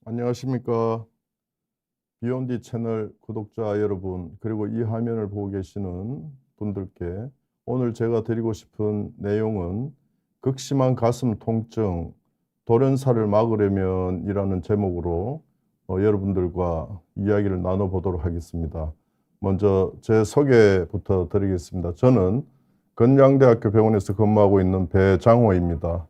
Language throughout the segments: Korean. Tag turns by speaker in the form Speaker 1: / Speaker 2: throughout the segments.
Speaker 1: 안녕하십니까. 비욘디 채널 구독자 여러분, 그리고 이 화면을 보고 계시는 분들께 오늘 제가 드리고 싶은 내용은 극심한 가슴 통증, 돌연사를 막으려면 이라는 제목으로 여러분들과 이야기를 나눠보도록 하겠습니다. 먼저 제 소개부터 드리겠습니다. 저는 건양대학교 병원에서 근무하고 있는 배장호입니다.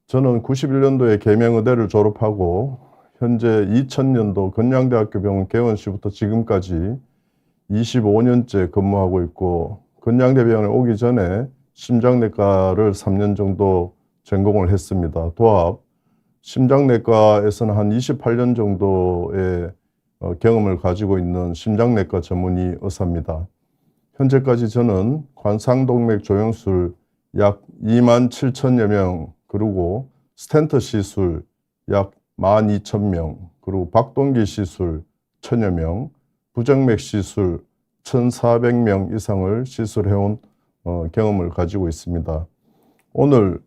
Speaker 1: 저는 91년도에 계명의대를 졸업하고 현재 2000년도 건양대학교 병원 개원 시부터 지금까지 25년째 근무하고 있고, 건양대병원에 오기 전에 심장내과를 3년 정도 전공을 했습니다. 도합 심장내과에서는 한 28년 정도의 경험을 가지고 있는 심장내과 전문의 의사입니다. 현재까지 저는 관상동맥 조영술 약 27,000여 명, 그리고 스텐트 시술 약 12,000명, 그리고 박동기 시술 1,000여 명, 부정맥 시술 1,400명 이상을 시술해온 경험을 가지고 있습니다. 오늘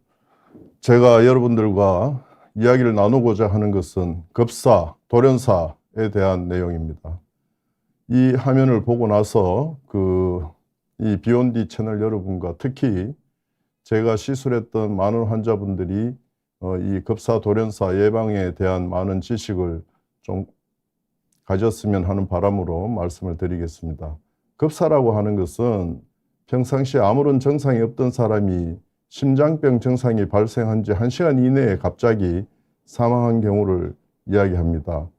Speaker 1: 제가 여러분들과 이야기를 나누고자 하는 것은 급사, 돌연사에 대한 내용입니다. 이 화면을 보고 나서 이 비욘디 채널 여러분과 특히 제가 시술했던 많은 환자분들이 이 급사 돌연사 예방에 대한 많은 지식을 좀 가졌으면 하는 바람으로 말씀을 드리겠습니다. 급사라고 하는 것은 평상시에 아무런 증상이 없던 사람이 심장병 증상이 발생한 지 1시간 이내에 갑자기 사망한 경우를 이야기합니다.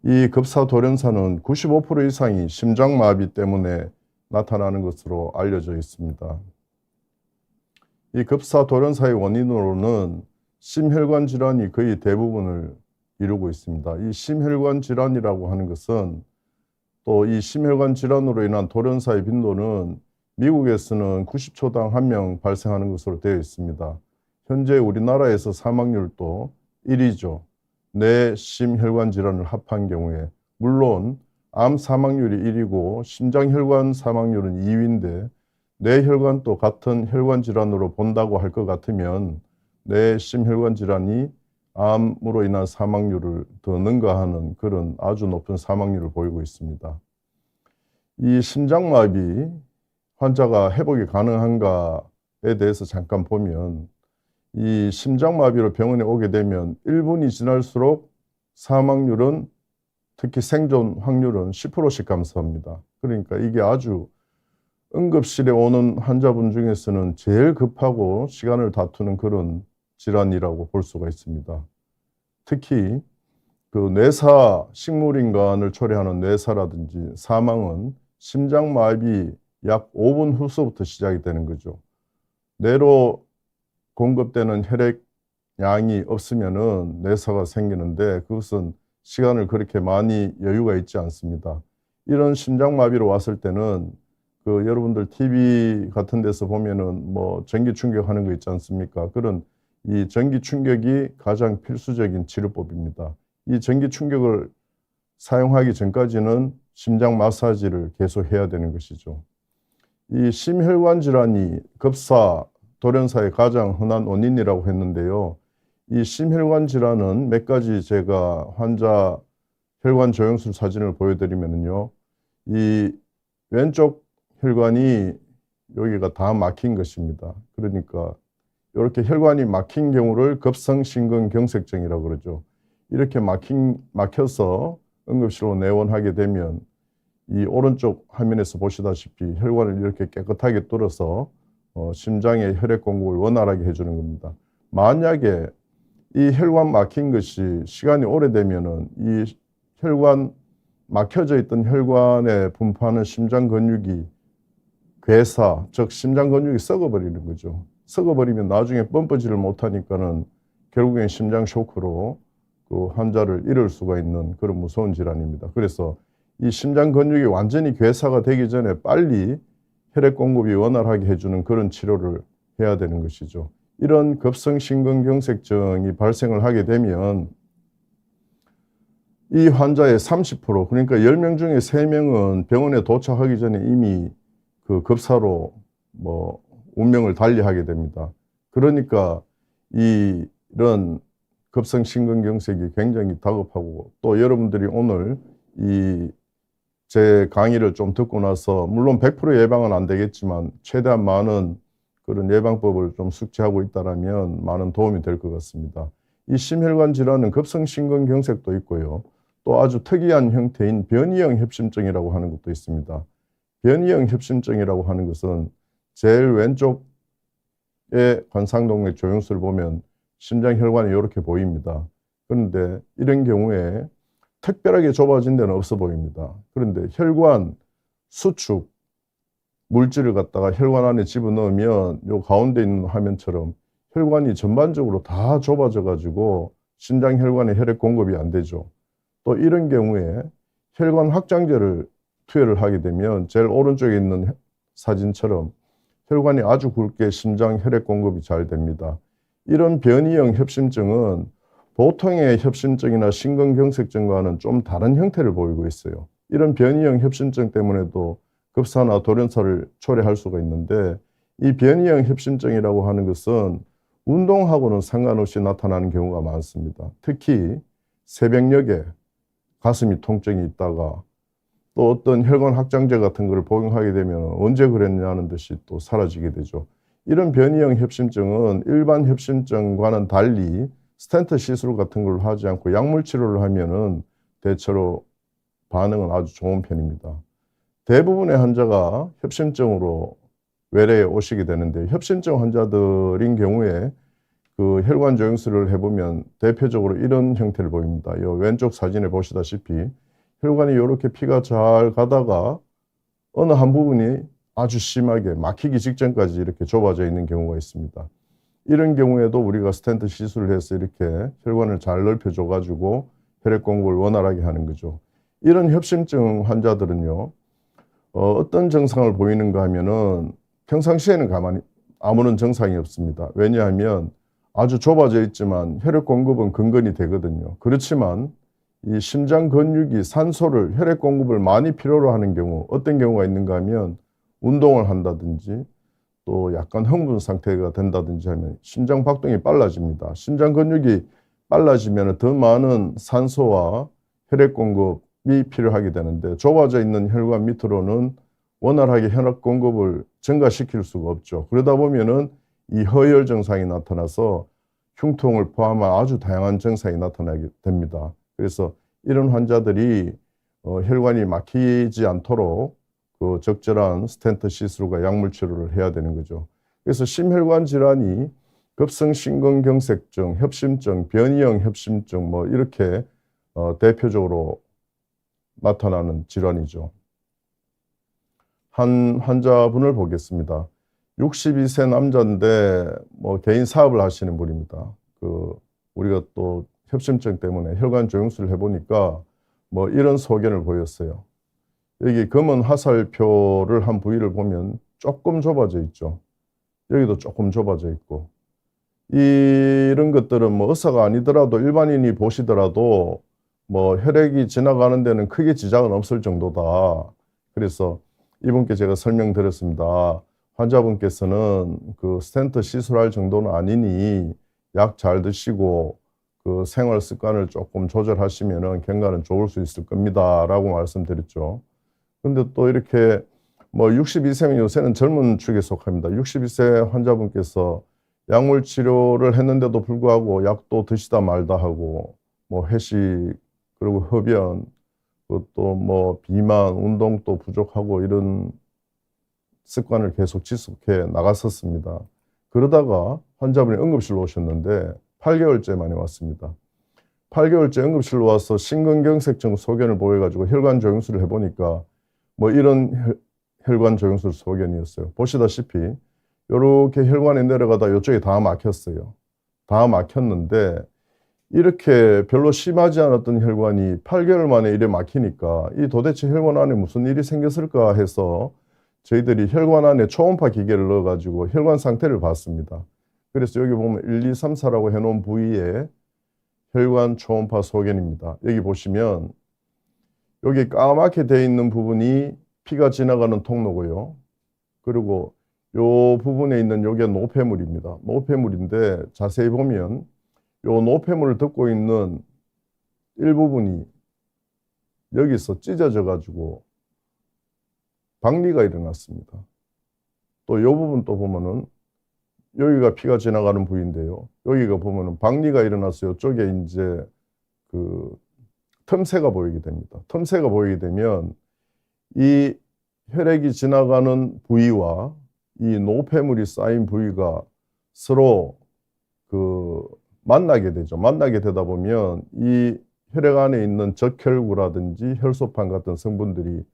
Speaker 1: 이 급사 돌연사는 95% 이상이 심장마비 때문에 나타나는 것으로 알려져 있습니다. 이 급사 돌연사의 원인으로는 심혈관 질환이 거의 대부분을 이루고 있습니다. 이 심혈관 질환이라고 하는 것은, 또 이 심혈관 질환으로 인한 돌연사의 빈도는 미국에서는 90초당 1명 발생하는 것으로 되어 있습니다. 현재 우리나라에서 사망률도 1위죠. 뇌 심혈관 질환을 합한 경우에. 물론 암 사망률이 1위고 심장혈관 사망률은 2위인데 뇌혈관도 같은 혈관 질환으로 본다고 할 것 같으면 뇌 심혈관 질환이 암으로 인한 사망률을 더 능가하는 그런 아주 높은 사망률을 보이고 있습니다. 이 심장마비 환자가 회복이 가능한가에 대해서 잠깐 보면, 이 심장마비로 병원에 오게 되면 1분이 지날수록 사망률은, 특히 생존 확률은 10%씩 감소합니다. 그러니까 이게 아주 응급실에 오는 환자분 중에서는 제일 급하고 시간을 다투는 그런 질환이라고 볼 수가 있습니다. 특히 뇌사, 식물인간을 초래하는 뇌사라든지 사망은 심장마비 약 5분 후서부터 시작이 되는 거죠. 뇌로 공급되는 혈액량이 없으면은 뇌사가 생기는데, 그것은 시간을 그렇게 많이 여유가 있지 않습니다. 이런 심장마비로 왔을 때는 여러분들 TV 같은 데서 보면은 뭐 전기 충격하는 거 있지 않습니까? 그런 이 전기 충격이 가장 필수적인 치료법입니다. 이 전기 충격을 사용하기 전까지는 심장 마사지를 계속 해야 되는 것이죠. 이 심혈관 질환이 급사, 돌연사의 가장 흔한 원인이라고 했는데요. 이 심혈관 질환은 몇 가지 제가 환자 혈관 조영술 사진을 보여드리면요. 이 왼쪽 혈관이 여기가 다 막힌 것입니다. 그러니까 이렇게 혈관이 막힌 경우를 급성심근경색증이라고 그러죠. 이렇게 막혀서 응급실로 내원하게 되면 이 오른쪽 화면에서 보시다시피 혈관을 이렇게 깨끗하게 뚫어서 심장의 혈액 공급을 원활하게 해주는 겁니다. 만약에 이 혈관 막힌 것이 시간이 오래되면은 이 혈관 막혀져 있던 혈관에 분포하는 심장 근육이 괴사, 즉 심장 근육이 썩어버리는 거죠. 썩어버리면 나중에 펌프질을 못하니까는 결국엔 심장 쇼크로 환자를 잃을 수가 있는 그런 무서운 질환입니다. 그래서 이 심장 근육이 완전히 괴사가 되기 전에 빨리 혈액 공급이 원활하게 해주는 그런 치료를 해야 되는 것이죠. 이런 급성심근경색증이 발생을 하게 되면 이 환자의 30%, 그러니까 10명 중에 3명은 병원에 도착하기 전에 이미 급사로 운명을 달리하게 됩니다. 그러니까 이런 급성심근경색이 굉장히 다급하고, 또 여러분들이 오늘 이 제 강의를 좀 듣고 나서 물론 100% 예방은 안 되겠지만 최대한 많은 그런 예방법을 좀 숙지하고 있다라면 많은 도움이 될 것 같습니다. 이 심혈관 질환은 급성심근경색도 있고요. 또 아주 특이한 형태인 변이형 협심증이라고 하는 것도 있습니다. 변이형 협심증이라고 하는 것은 제일 왼쪽의 관상동맥 조영수를 보면 심장혈관이 이렇게 보입니다. 그런데 이런 경우에 특별하게 좁아진 데는 없어 보입니다. 그런데 혈관 수축 물질을 갖다가 혈관 안에 집어넣으면 요 가운데 있는 화면처럼 혈관이 전반적으로 다 좁아져 가지고 심장혈관에 혈액 공급이 안 되죠. 또 이런 경우에 혈관 확장제를 투여를 하게 되면 제일 오른쪽에 있는 사진처럼 혈관이 아주 굵게 심장 혈액 공급이 잘 됩니다. 이런 변이형 협심증은 보통의 협심증이나 심근경색증과는 좀 다른 형태를 보이고 있어요. 이런 변이형 협심증 때문에도 급사나 돌연사를 초래할 수가 있는데, 이 변이형 협심증이라고 하는 것은 운동하고는 상관없이 나타나는 경우가 많습니다. 특히 새벽녘에 가슴이 통증이 있다가 또 어떤 혈관 확장제 같은 것을 복용하게 되면 언제 그랬냐는 듯이 또 사라지게 되죠. 이런 변이형 협심증은 일반 협심증과는 달리 스텐트 시술 같은 걸 하지 않고 약물 치료를 하면은 대체로 반응은 아주 좋은 편입니다. 대부분의 환자가 협심증으로 외래에 오시게 되는데, 협심증 환자들인 경우에 그 혈관 조영술을 해보면 대표적으로 이런 형태를 보입니다. 이 왼쪽 사진에 보시다시피 혈관이 이렇게 피가 잘 가다가 어느 한 부분이 아주 심하게 막히기 직전까지 이렇게 좁아져 있는 경우가 있습니다. 이런 경우에도 우리가 스텐트 시술을 해서 이렇게 혈관을 잘 넓혀줘 가지고 혈액 공급을 원활하게 하는 거죠. 이런 협심증 환자들은요, 어떤 증상을 보이는가 하면은 평상시에는 가만히 아무런 증상이 없습니다. 왜냐하면 아주 좁아져 있지만 혈액 공급은 근근히 되거든요. 그렇지만 이 심장 근육이 산소를, 혈액 공급을 많이 필요로 하는 경우, 어떤 경우가 있는가 하면 운동을 한다든지 또 약간 흥분 상태가 된다든지 하면 심장 박동이 빨라집니다. 심장 근육이 빨라지면 더 많은 산소와 혈액 공급이 필요하게 되는데, 좁아져 있는 혈관 밑으로는 원활하게 혈액 공급을 증가시킬 수가 없죠. 그러다 보면은 이 허혈 증상이 나타나서 흉통을 포함한 아주 다양한 증상이 나타나게 됩니다. 그래서 이런 환자들이 혈관이 막히지 않도록 그 적절한 스텐트 시술과 약물 치료를 해야 되는 거죠. 그래서 심혈관 질환이 급성심근경색증, 협심증, 변이형 협심증 뭐 이렇게 대표적으로 나타나는 질환이죠. 한 환자분을 보겠습니다. 62세 남자인데 뭐 개인 사업을 하시는 분입니다. 우리가 또 협심증 때문에 혈관 조영술을 해보니까 뭐 이런 소견을 보였어요. 여기 검은 화살표를 한 부위를 보면 조금 좁아져 있죠. 여기도 조금 좁아져 있고, 이런 것들은 뭐 의사가 아니더라도 일반인이 보시더라도 뭐 혈액이 지나가는 데는 크게 지장은 없을 정도다. 그래서 이분께 제가 설명드렸습니다. 환자분께서는 그 스텐트 시술할 정도는 아니니 약 잘 드시고 그 생활 습관을 조금 조절하시면은 경과는 좋을 수 있을 겁니다 라고 말씀드렸죠. 근데 또 이렇게 뭐 62세면 요새는 젊은 축에 속합니다. 62세 환자분께서 약물 치료를 했는데도 불구하고 약도 드시다 말다 하고 뭐 회식 그리고 흡연 또 뭐 비만 운동도 부족하고 이런 습관을 계속 지속해 나갔었습니다. 그러다가 환자분이 응급실로 오셨는데 8개월째 만에 왔습니다. 8개월째 응급실로 와서 심근경색증 소견을 보여가지고 혈관 조영술을 해보니까 뭐 이런 혈관 조영술 소견이었어요. 보시다시피 이렇게 혈관이 내려가다 이쪽이 다 막혔어요. 다 막혔는데 이렇게 별로 심하지 않았던 혈관이 8개월 만에 이래 막히니까 이 도대체 혈관 안에 무슨 일이 생겼을까 해서 저희들이 혈관 안에 초음파 기계를 넣어가지고 혈관 상태를 봤습니다. 그래서 여기 보면 1, 2, 3, 4라고 해놓은 부위에 혈관 초음파 소견입니다. 여기 보시면 여기 까맣게 되어 있는 부분이 피가 지나가는 통로고요. 그리고 이 부분에 있는 여기가 노폐물입니다. 노폐물인데 자세히 보면 요 노폐물을 덮고 있는 일부분이 여기서 찢어져 가지고 박리가 일어났습니다. 또 요 부분 또 보면은 여기가 피가 지나가는 부위인데요. 여기가 보면은 박리가 일어나서 이쪽에 이제 그 틈새가 보이게 됩니다. 틈새가 보이게 되면 이 혈액이 지나가는 부위와 이 노폐물이 쌓인 부위가 서로 만나게 되죠. 만나게 되다 보면 이 혈액 안에 있는 적혈구라든지 혈소판 같은 성분들이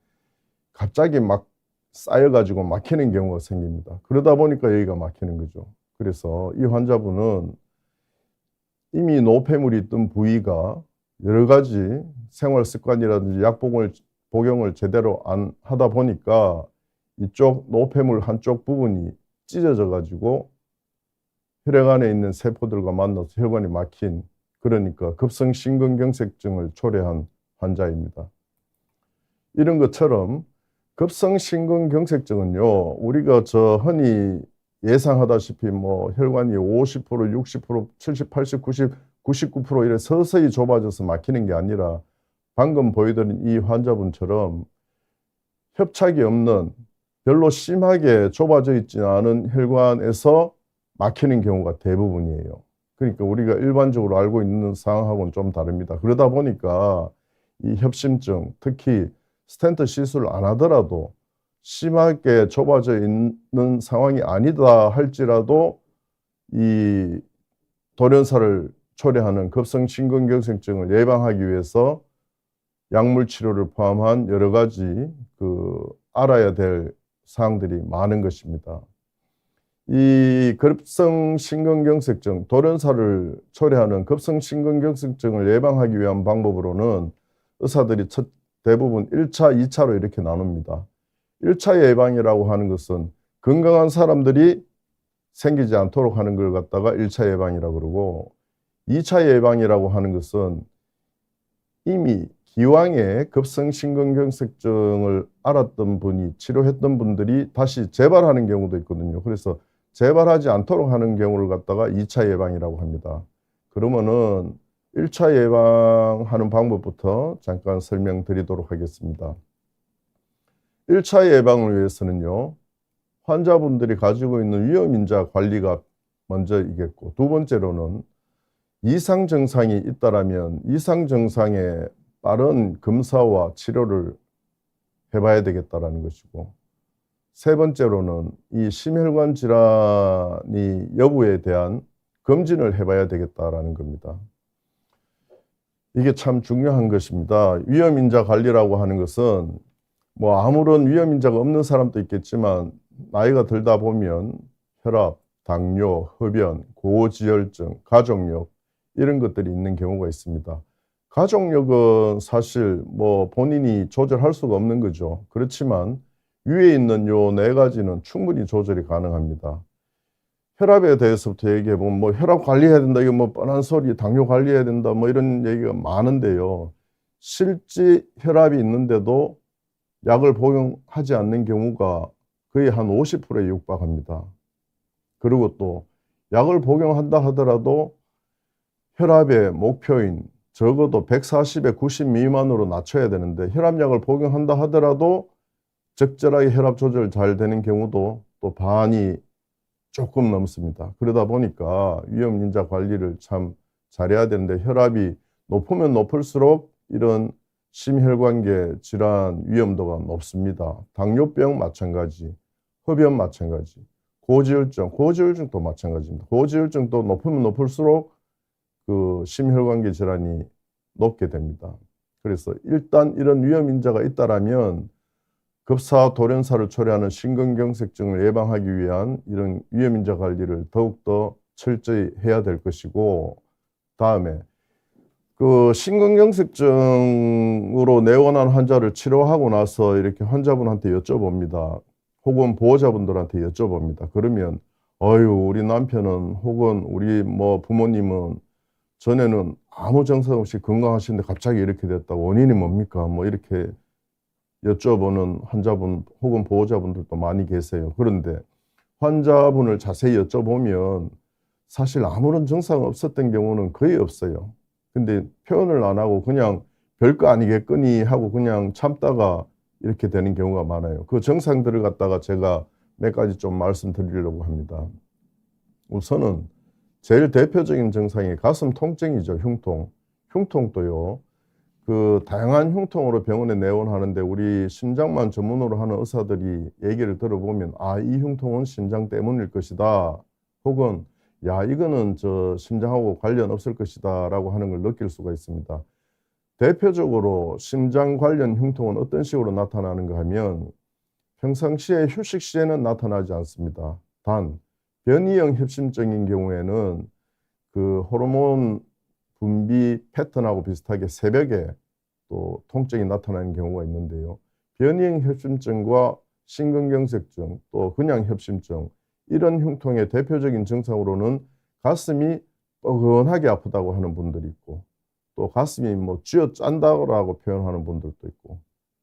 Speaker 1: 갑자기 막 쌓여가지고 막히는 경우가 생깁니다. 그러다 보니까 여기가 막히는 거죠. 그래서 이 환자분은 이미 노폐물이 있던 부위가 여러 가지 생활 습관이라든지 복용을 제대로 안 하다 보니까 이쪽 노폐물 한쪽 부분이 찢어져 가지고 혈액 안에 있는 세포들과 만나서 혈관이 막힌, 그러니까 급성심근경색증을 초래한 환자입니다. 이런 것처럼 급성심근경색증은요, 우리가 흔히 예상하다시피 뭐 혈관이 50%, 60%, 70, 80, 90, 99% 이래 서서히 좁아져서 막히는 게 아니라 방금 보여드린 이 환자분처럼 협착이 없는, 별로 심하게 좁아져 있지 않은 혈관에서 막히는 경우가 대부분이에요. 그러니까 우리가 일반적으로 알고 있는 상황하고는 좀 다릅니다. 그러다 보니까 이 협심증, 특히 스텐트 시술을 안 하더라도 심하게 좁아져 있는 상황이 아니다 할지라도 이 돌연사를 초래하는 급성심근경색증을 예방하기 위해서 약물 치료를 포함한 여러 가지 알아야 될 사항들이 많은 것입니다. 이 급성심근경색증, 돌연사를 초래하는 급성심근경색증을 예방하기 위한 방법으로는 의사들이 대부분 1차, 2차로 이렇게 나눕니다. 1차 예방이라고 하는 것은 건강한 사람들이 생기지 않도록 하는 걸 갖다가 1차 예방이라고 그러고, 2차 예방이라고 하는 것은 이미 기왕에 급성심근경색증을 알았던 분이, 치료했던 분들이 다시 재발하는 경우도 있거든요. 그래서 재발하지 않도록 하는 경우를 갖다가 2차 예방이라고 합니다. 그러면은 1차 예방하는 방법부터 잠깐 설명드리도록 하겠습니다. 1차 예방을 위해서는요, 환자분들이 가지고 있는 위험인자 관리가 먼저이겠고, 두 번째로는 이상 증상이 있다라면 이상 증상에 빠른 검사와 치료를 해봐야 되겠다라는 것이고, 세 번째로는 이 심혈관 질환이 여부에 대한 검진을 해봐야 되겠다라는 겁니다. 이게 참 중요한 것입니다. 위험인자 관리라고 하는 것은 뭐 아무런 위험인자가 없는 사람도 있겠지만 나이가 들다 보면 혈압, 당뇨, 흡연, 고지혈증, 가족력 이런 것들이 있는 경우가 있습니다. 가족력은 사실 뭐 본인이 조절할 수가 없는 거죠. 그렇지만 위에 있는 요 네 가지는 충분히 조절이 가능합니다. 혈압에 대해서부터 얘기해 보면 뭐 혈압 관리해야 된다, 이거 뭐 뻔한 소리, 당뇨 관리해야 된다, 뭐 이런 얘기가 많은데요. 실제 혈압이 있는데도 약을 복용하지 않는 경우가 거의 한 50%에 육박합니다. 그리고 또 약을 복용한다 하더라도 혈압의 목표인 적어도 140에 90 미만으로 낮춰야 되는데, 혈압약을 복용한다 하더라도 적절하게 혈압 조절 잘 되는 경우도 또 반이 조금 넘습니다. 그러다 보니까 위험인자 관리를 참 잘해야 되는데, 혈압이 높으면 높을수록 이런 심혈관계 질환 위험도가 높습니다. 당뇨병 마찬가지, 흡연 마찬가지, 고지혈증도 마찬가지입니다. 고지혈증도 높으면 높을수록 심혈관계 질환이 높게 됩니다. 그래서 일단 이런 위험인자가 있다라면 급사 돌연사를 초래하는 심근경색증을 예방하기 위한 이런 위험인자 관리를 더욱더 철저히 해야 될 것이고, 다음에 심근경색증으로 내원한 환자를 치료하고 나서 이렇게 환자분한테 여쭤봅니다. 혹은 보호자분들한테 여쭤봅니다. 그러면 우리 남편은 혹은 우리 뭐 부모님은 전에는 아무 증상 없이 건강하시는데 갑자기 이렇게 됐다, 원인이 뭡니까? 뭐 이렇게 여쭤보는 환자분 혹은 보호자분들도 많이 계세요. 그런데 환자분을 자세히 여쭤보면 사실 아무런 증상 없었던 경우는 거의 없어요. 근데 표현을 안 하고 그냥 별거 아니겠거니 하고 그냥 참다가 이렇게 되는 경우가 많아요. 그 증상들을 갖다가 제가 몇 가지 좀 말씀드리려고 합니다. 우선은 제일 대표적인 증상이 가슴 통증이죠. 흉통. 흉통도요. 그 다양한 흉통으로 병원에 내원하는데 우리 심장만 전문으로 하는 의사들이 얘기를 들어보면 이 흉통은 심장 때문일 것이다. 혹은 이거는 저 심장하고 관련 없을 것이다 라고 하는 걸 느낄 수가 있습니다. 대표적으로 심장 관련 흉통은 어떤 식으로 나타나는가 하면 평상시에 휴식 시에는 나타나지 않습니다. 단 변이형 협심증인 경우에는 그 호르몬 분비 패턴하고 비슷하게 새벽에 또 통증이 나타나는 경우가 있는데요. 변이형 협심증과 심근경색증 또 그냥 협심증 이런 흉통의 대표적인 증상으로는 가슴이 뻐근하게 아프다고 하는 분들이 있고 또 가슴이 뭐 쥐어짠다고 표현하는 분들도 있고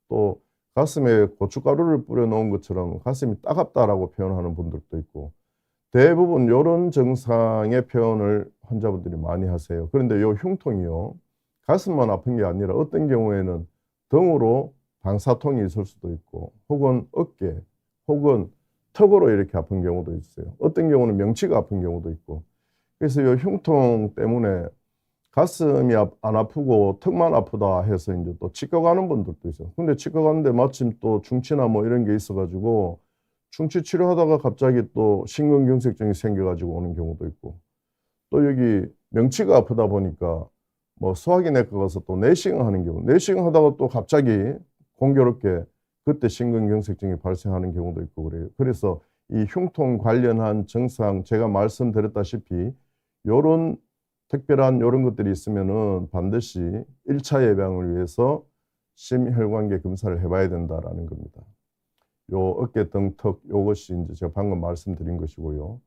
Speaker 1: 또 가슴에 고춧가루를 뿌려 놓은 것처럼 가슴이 따갑다라고 표현하는 분들도 있고 대부분 이런 증상의 표현을 환자분들이 많이 하세요. 그런데 이 흉통이요. 가슴만 아픈 게 아니라 어떤 경우에는 등으로 방사통이 있을 수도 있고 혹은 어깨 혹은 턱으로 이렇게 아픈 경우도 있어요. 어떤 경우는 명치가 아픈 경우도 있고 그래서 이 흉통 때문에 가슴이 안 아프고 턱만 아프다 해서 이제 또 치과 가는 분들도 있어요. 근데 치과 가는데 마침 또 중치나 뭐 이런 게 있어가지고 충치 치료하다가 갑자기 또 심근경색증이 생겨가지고 오는 경우도 있고 또 여기 명치가 아프다 보니까 뭐 소화기내과 가서 또 내시경 하는 경우 내시경 하다가 또 갑자기 공교롭게 그때 심근경색증이 발생하는 경우도 있고 그래요. 그래서 이 흉통 관련한 증상 제가 말씀드렸다시피 요런 특별한 이런 것들이 있으면은 반드시 1차 예방을 위해서 심혈관계 검사를 해봐야 된다라는 겁니다. 요 어깨, 등, 턱 요것이 이제 제가 방금 말씀드린 것이고요.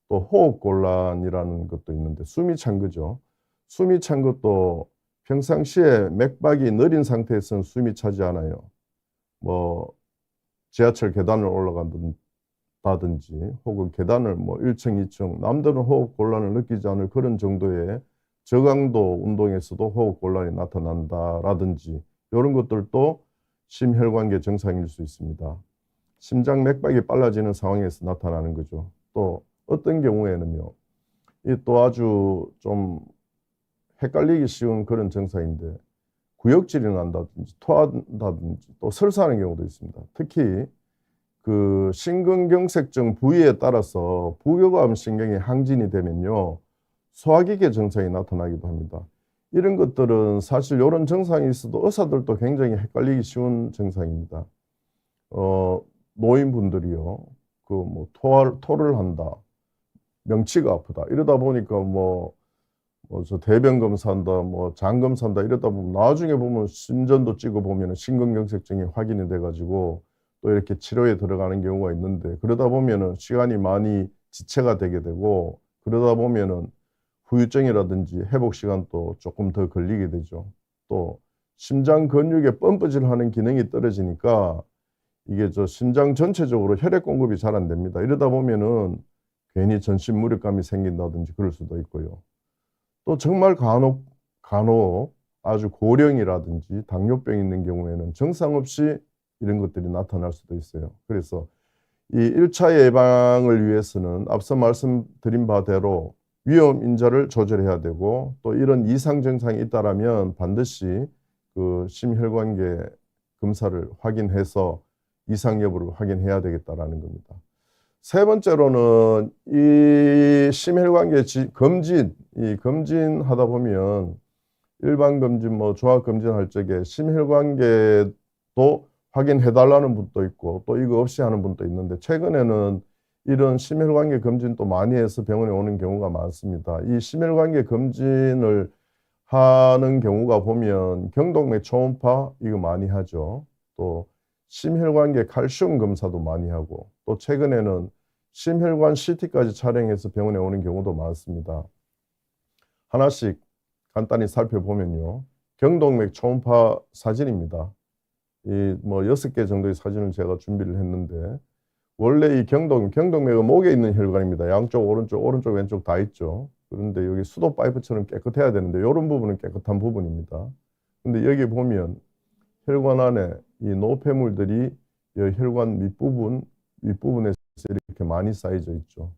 Speaker 1: 또 호흡곤란이라는 것도 있는데 숨이 찬 거죠. 숨이 찬 것도 평상시에 맥박이 느린 상태에서는 숨이 차지 않아요. 뭐 지하철 계단을 올라간다든지 혹은 계단을 뭐 1층, 2층 남들은 호흡곤란을 느끼지 않을 그런 정도의 저강도 운동에서도 호흡곤란이 나타난다라든지 이런 것들도 심혈관계 증상일 수 있습니다. 심장 맥박이 빨라지는 상황에서 나타나는 거죠. 또 어떤 경우에는요. 이 또 아주 좀 헷갈리기 쉬운 그런 증상인데 구역질이 난다든지 토한다든지 또 설사하는 경우도 있습니다. 특히 그 심근경색증 부위에 따라서 부교감 신경이 항진이 되면요. 소화기계 증상이 나타나기도 합니다. 이런 것들은 사실 이런 증상이 있어도 의사들도 굉장히 헷갈리기 쉬운 증상입니다. 노인분들이요. 그 뭐 토를 한다. 명치가 아프다. 이러다 보니까 저 대변 검사한다, 뭐 장 검사한다 이러다 보면 나중에 보면 심전도 찍어 보면 심근경색증이 확인이 돼가지고 또 이렇게 치료에 들어가는 경우가 있는데 그러다 보면은 시간이 많이 지체가 되게 되고 그러다 보면은 후유증이라든지 회복 시간도 조금 더 걸리게 되죠. 또 심장 근육에 펌프질하는 기능이 떨어지니까 이게 저 심장 전체적으로 혈액 공급이 잘 안 됩니다. 이러다 보면은 괜히 전신 무력감이 생긴다든지 그럴 수도 있고요. 또 정말 간혹 아주 고령이라든지 당뇨병 있는 경우에는 정상 없이 이런 것들이 나타날 수도 있어요. 그래서 이 1차 예방을 위해서는 앞서 말씀드린 바대로 위험 인자를 조절해야 되고 또 이런 이상 증상이 있다라면 반드시 그 심혈관계 검사를 확인해서 이상 여부를 확인해야 되겠다라는 겁니다. 세 번째로는 이 심혈관계 검진하다 보면 일반 검진, 뭐 종합 검진할 적에 심혈관계도 확인해달라는 분도 있고 또 이거 없이 하는 분도 있는데 최근에는 이런 심혈관계 검진도 많이 해서 병원에 오는 경우가 많습니다. 이 심혈관계 검진을 하는 경우가 보면 경동맥 초음파 이거 많이 하죠. 또 심혈관계 칼슘 검사도 많이 하고 또 최근에는 심혈관 CT까지 촬영해서 병원에 오는 경우도 많습니다. 하나씩 간단히 살펴보면요. 경동맥 초음파 사진입니다. 이 뭐 6개 정도의 사진을 제가 준비를 했는데 원래 이 경동맥은 목에 있는 혈관입니다. 양쪽, 오른쪽, 왼쪽 다 있죠. 그런데 여기 수도 파이프처럼 깨끗해야 되는데 이런 부분은 깨끗한 부분입니다. 근데 여기 보면 혈관 안에 이 노폐물들이 이 혈관 윗부분에서 이렇게 많이 쌓여져 있죠.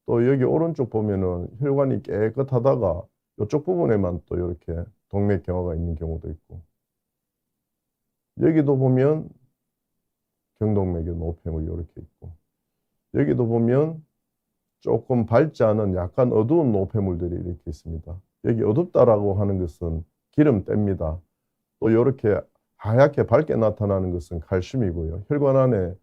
Speaker 1: 또 여기 오른쪽 보면은 혈관이 깨끗하다가 이쪽 부분에만 또 이렇게 동맥경화가 있는 경우도 있고, 여기도 보면 경동맥의 노폐물이 이렇게 있고, 여기도 보면 조금 밝지 않은 약간 어두운 노폐물들이 이렇게 있습니다. 여기 어둡다라고 하는 것은 기름때입니다. 또 이렇게 하얗게 밝게 나타나는 것은 칼슘이고요. 혈관 안에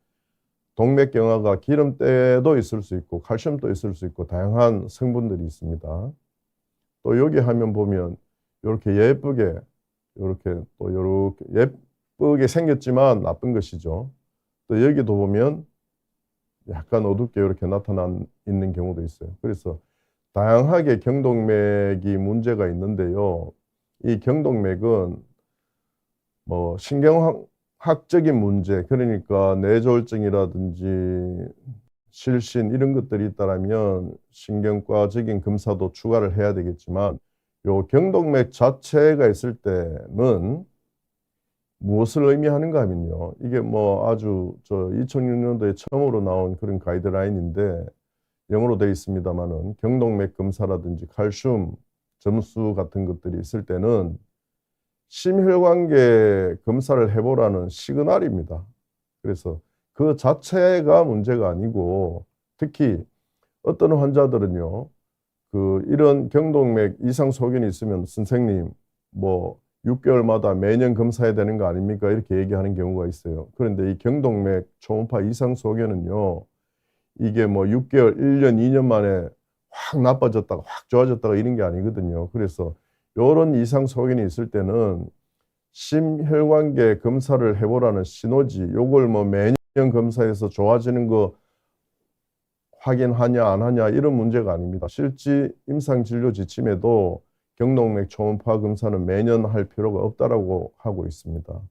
Speaker 1: 동맥경화가 기름때도 있을 수 있고 칼슘도 있을 수 있고 다양한 성분들이 있습니다. 또 여기 화면 보면 이렇게 예쁘게 예쁘게 생겼지만 나쁜 것이죠. 또 여기도 보면 약간 어둡게 이렇게 나타나 있는 경우도 있어요. 그래서 다양하게 경동맥이 문제가 있는데요. 이 경동맥은 뭐 신경학적인 문제, 그러니까 뇌졸중이라든지 실신 이런 것들이 있다면 신경과적인 검사도 추가를 해야 되겠지만, 요 경동맥 자체가 있을 때는 무엇을 의미하는가 하면요. 이게 뭐 아주 2006년도에 처음으로 나온 그런 가이드라인인데 영어로 되어 있습니다만은 경동맥 검사라든지 칼슘 점수 같은 것들이 있을 때는 심혈관계 검사를 해보라는 시그널입니다. 그래서 그 자체가 문제가 아니고, 특히 어떤 환자들은요, 이런 경동맥 이상 소견이 있으면 선생님 뭐 6개월마다 매년 검사해야 되는 거 아닙니까? 이렇게 얘기하는 경우가 있어요. 그런데 이 경동맥 초음파 이상 소견은요, 이게 뭐 6개월, 1년, 2년 만에 확 나빠졌다가 확 좋아졌다가 이런 게 아니거든요. 그래서 이런 이상 소견이 있을 때는 심혈관계 검사를 해보라는 신호지, 요걸 뭐 매년 검사해서 좋아지는 거 확인하냐 안 하냐 이런 문제가 아닙니다. 실제 임상진료 지침에도 경동맥 초음파 검사는 매년 할 필요가 없다라고 하고 있습니다.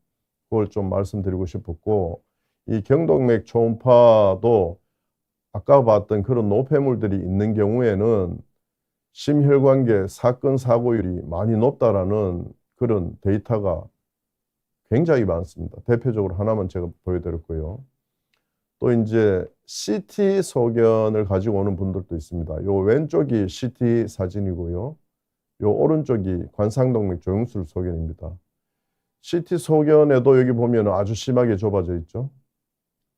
Speaker 1: 그걸 좀 말씀드리고 싶었고, 이 경동맥 초음파도 아까 봤던 그런 노폐물들이 있는 경우에는 심혈관계 사건 사고율이 많이 높다라는 그런 데이터가 굉장히 많습니다. 대표적으로 하나만 제가 보여드렸고요. 또 이제 CT 소견을 가지고 오는 분들도 있습니다. 요 왼쪽이 CT 사진이고요. 요 오른쪽이 관상동맥 조영술 소견입니다. CT 소견에도 여기 보면 아주 심하게 좁아져 있죠.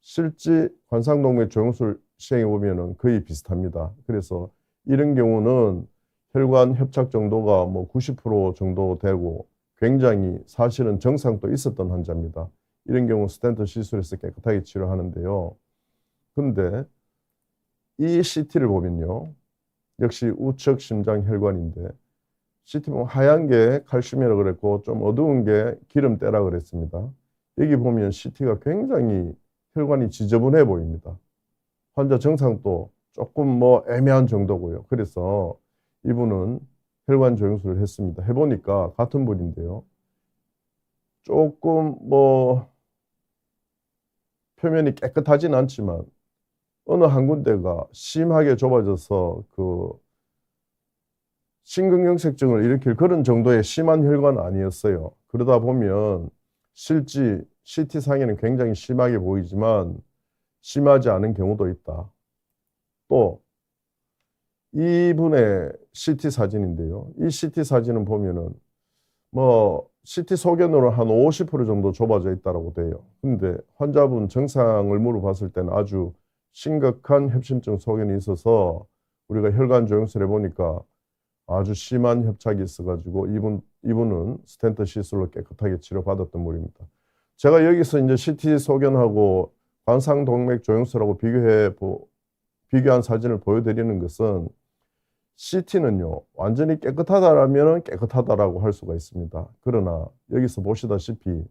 Speaker 1: 실제 관상동맥 조영술 시행해 보면 거의 비슷합니다. 그래서 이런 경우는 혈관 협착 정도가 뭐 90% 정도 되고 굉장히 사실은 정상도 있었던 환자입니다. 이런 경우 스텐트 시술해서 깨끗하게 치료하는데요. 근데 이 CT를 보면요, 역시 우측 심장 혈관인데 CT 보면 하얀 게 칼슘이라고 그랬고 좀 어두운 게 기름때라고 그랬습니다. 여기 보면 CT가 굉장히 혈관이 지저분해 보입니다. 환자 정상도 조금 뭐 애매한 정도고요. 그래서 이분은 혈관 조영술을 했습니다. 해보니까 같은 분인데요, 조금 뭐 표면이 깨끗하진 않지만 어느 한 군데가 심하게 좁아져서 심근경색증을 일으킬 그런 정도의 심한 혈관은 아니었어요. 그러다 보면 실제 CT상에는 굉장히 심하게 보이지만 심하지 않은 경우도 있다. 또 이분의 CT 사진인데요. 이 CT 사진은 보면은 뭐 CT 소견으로 한 50% 정도 좁아져 있다고 돼요. 근데 환자분 정상을 물어봤을 때는 아주 심각한 협심증 소견이 있어서 우리가 혈관 조영술 해보니까 아주 심한 협착이 있어가지고 이분은 스텐트 시술로 깨끗하게 치료받았던 분입니다. 제가 여기서 이제 CT 소견하고 관상동맥 조영술하고 비교한 사진을 보여드리는 것은, CT는요 완전히 깨끗하다라면 깨끗하다라고 할 수가 있습니다. 그러나 여기서 보시다시피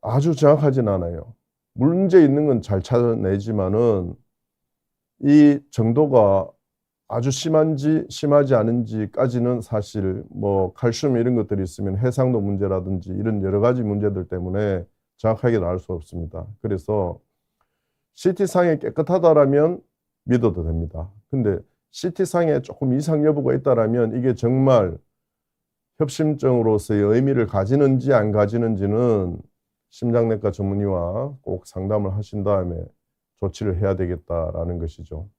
Speaker 1: 아주 정확하진 않아요. 문제 있는 건 잘 찾아내지만은 이 정도가 아주 심한지 심하지 않은지까지는 사실 뭐 칼슘 이런 것들이 있으면 해상도 문제라든지 이런 여러 가지 문제들 때문에 정확하게 알 수 없습니다. 그래서 CT상에 깨끗하다라면 믿어도 됩니다. 근데 CT상에 조금 이상 여부가 있다라면 이게 정말 협심증으로서의 의미를 가지는지 안 가지는지는 심장내과 전문의와 꼭 상담을 하신 다음에 조치를 해야 되겠다라는 것이죠.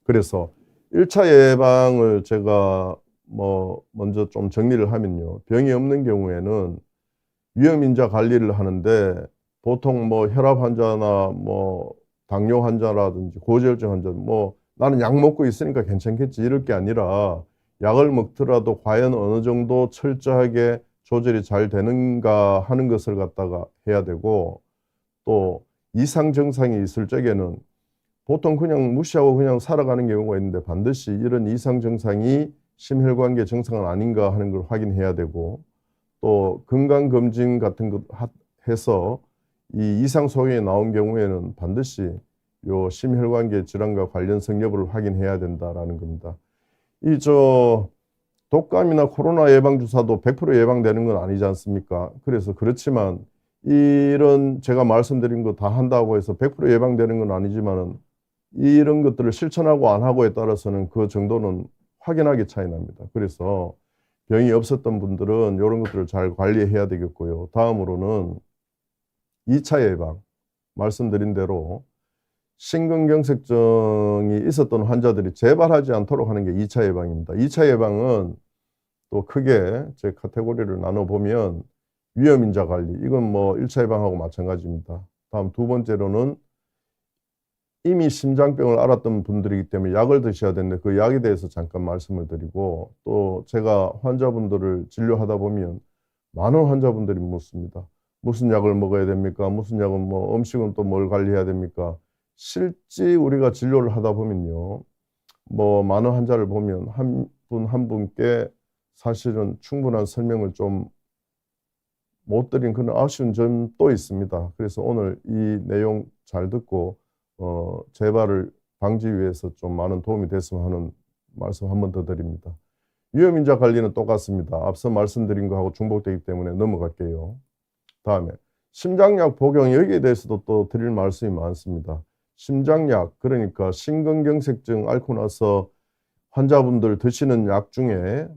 Speaker 1: 그래서 1차 예방을 제가 먼저 좀 정리를 하면요. 병이 없는 경우에는 위험인자 관리를 하는데 보통 혈압 환자나 당뇨 환자라든지 고지혈증 환자 나는 약 먹고 있으니까 괜찮겠지 이럴 게 아니라 약을 먹더라도 과연 어느 정도 철저하게 조절이 잘 되는가 하는 것을 갖다가 해야 되고, 또 이상 증상이 있을 적에는 보통 그냥 무시하고 그냥 살아가는 경우가 있는데 반드시 이런 이상 증상이 심혈관계 증상은 아닌가 하는 걸 확인해야 되고, 또 건강검진 같은 것 해서 이 이상 소견이 나온 경우에는 반드시 요 심혈관계 질환과 관련성 여부를 확인해야 된다라는 겁니다. 독감이나 코로나 예방 주사도 100% 예방되는 건 아니지 않습니까? 그래서 그렇지만 이런 제가 말씀드린 거 다 한다고 해서 100% 예방되는 건 아니지만은 이런 것들을 실천하고 안 하고에 따라서는 그 정도는 확연하게 차이 납니다. 그래서 병이 없었던 분들은 이런 것들을 잘 관리해야 되겠고요. 다음으로는 2차 예방, 말씀드린 대로 심근경색증이 있었던 환자들이 재발하지 않도록 하는 게 2차 예방입니다. 2차 예방은 또 크게 제 카테고리를 나눠보면 위험인자 관리, 이건 1차 예방하고 마찬가지입니다. 다음 두 번째로는 이미 심장병을 앓았던 분들이기 때문에 약을 드셔야 되는데 그 약에 대해서 잠깐 말씀을 드리고, 또 제가 환자분들을 진료하다 보면 많은 환자분들이 묻습니다. 무슨 약을 먹어야 됩니까? 무슨 약은 음식은 또 뭘 관리해야 됩니까? 실제 우리가 진료를 하다 보면요. 많은 환자를 보면 한 분 한 분께 사실은 충분한 설명을 좀 못 드린 그런 아쉬운 점도 있습니다. 그래서 오늘 이 내용 잘 듣고 재발을 방지 위해서 좀 많은 도움이 됐으면 하는 말씀 한 번 더 드립니다. 위험인자 관리는 똑같습니다. 앞서 말씀드린 거하고 중복되기 때문에 넘어갈게요. 다음에 심장약 복용, 여기에 대해서도 또 드릴 말씀이 많습니다. 심장약, 그러니까 심근경색증 앓고 나서 환자분들 드시는 약 중에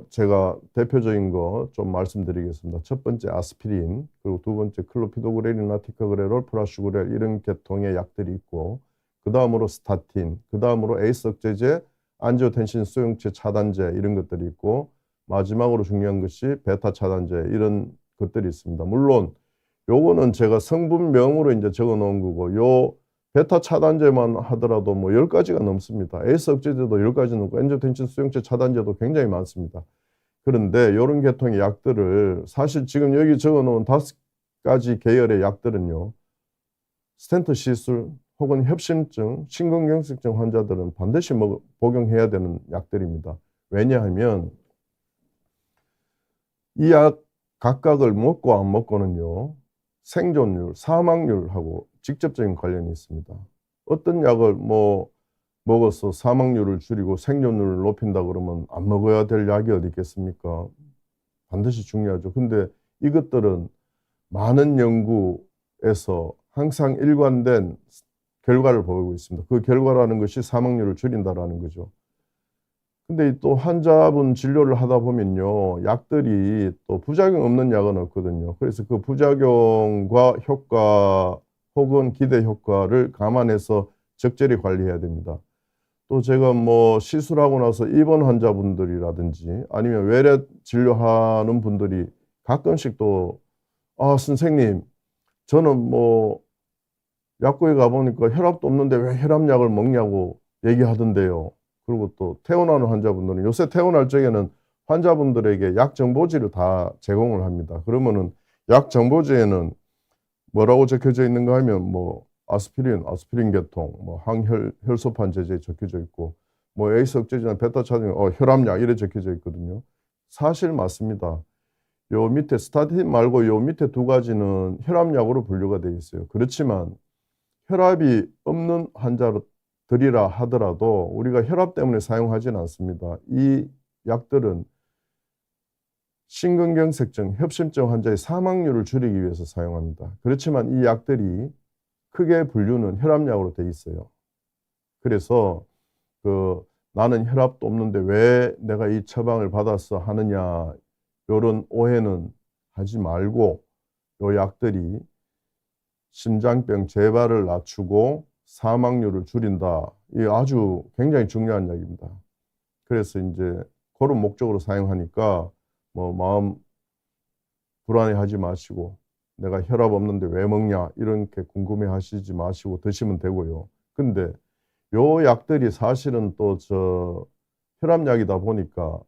Speaker 1: 제가 대표적인 거 좀 말씀드리겠습니다. 첫 번째 아스피린, 그리고 두 번째 클로피도그렐이나 티카그레롤, 프라슈그렐 이런 계통의 약들이 있고, 그 다음으로 스타틴, 그 다음으로 에이스 억제제, 안지오텐신 수용체 차단제 이런 것들이 있고, 마지막으로 중요한 것이 베타 차단제 이런 것들이 있습니다. 물론 요거는 제가 성분명으로 이제 적어 놓은 거고, 요 베타 차단제만 하더라도 10가지가 넘습니다. 에이스 억제제도 10가지 넘고 엔지오텐신 수용체 차단제도 굉장히 많습니다. 그런데 이런 계통의 약들을 사실 지금 여기 적어 놓은 5가지 계열의 약들은요. 스텐트 시술 혹은 협심증, 심근경색증 환자들은 반드시 복용해야 되는 약들입니다. 왜냐하면 이 약 각각을 먹고 안 먹고는요. 생존율, 사망률하고 직접적인 관련이 있습니다. 어떤 약을 먹어서 사망률을 줄이고 생존율을 높인다 그러면 안 먹어야 될 약이 어디 있겠습니까? 반드시 중요하죠. 근데 이것들은 많은 연구에서 항상 일관된 결과를 보이고 있습니다. 그 결과라는 것이 사망률을 줄인다라는 거죠. 근데 또 환자분 진료를 하다 보면요. 약들이 또 부작용 없는 약은 없거든요. 그래서 그 부작용과 효과 혹은 기대 효과를 감안해서 적절히 관리해야 됩니다. 또 제가 시술하고 나서 입원 환자분들이라든지 아니면 외래 진료하는 분들이 가끔씩 또 선생님 저는 약국에 가보니까 혈압도 없는데 왜 혈압약을 먹냐고 얘기하던데요. 그리고 또 퇴원하는 환자분들은 요새 퇴원할 적에는 환자분들에게 약 정보지를 다 제공을 합니다. 그러면은 약 정보지에는 뭐라고 적혀져 있는가 하면 아스피린 계통, 혈소판 제제 적혀져 있고, 에이스 억제제나 베타 차단, 혈압약 이래 적혀져 있거든요. 사실 맞습니다. 요 밑에 스타틴 말고 요 밑에 두 가지는 혈압약으로 분류가 되어 있어요. 그렇지만 혈압이 없는 환자들이라 하더라도 우리가 혈압 때문에 사용하지는 않습니다. 이 약들은 심근경색증, 협심증 환자의 사망률을 줄이기 위해서 사용합니다. 그렇지만 이 약들이 크게 분류는 혈압약으로 돼 있어요. 그래서 나는 혈압도 없는데 왜 내가 이 처방을 받아서 하느냐, 이런 오해는 하지 말고 요 약들이 심장병 재발을 낮추고 사망률을 줄인다. 이게 아주 굉장히 중요한 약입니다. 그래서 이제 그런 목적으로 사용하니까 뭐 마음 불안해하지 마시고 내가 혈압 없는데 왜 먹냐 이렇게 궁금해하시지 마시고 드시면 되고요. 근데 요 약들이 사실은 또 혈압약이다 보니까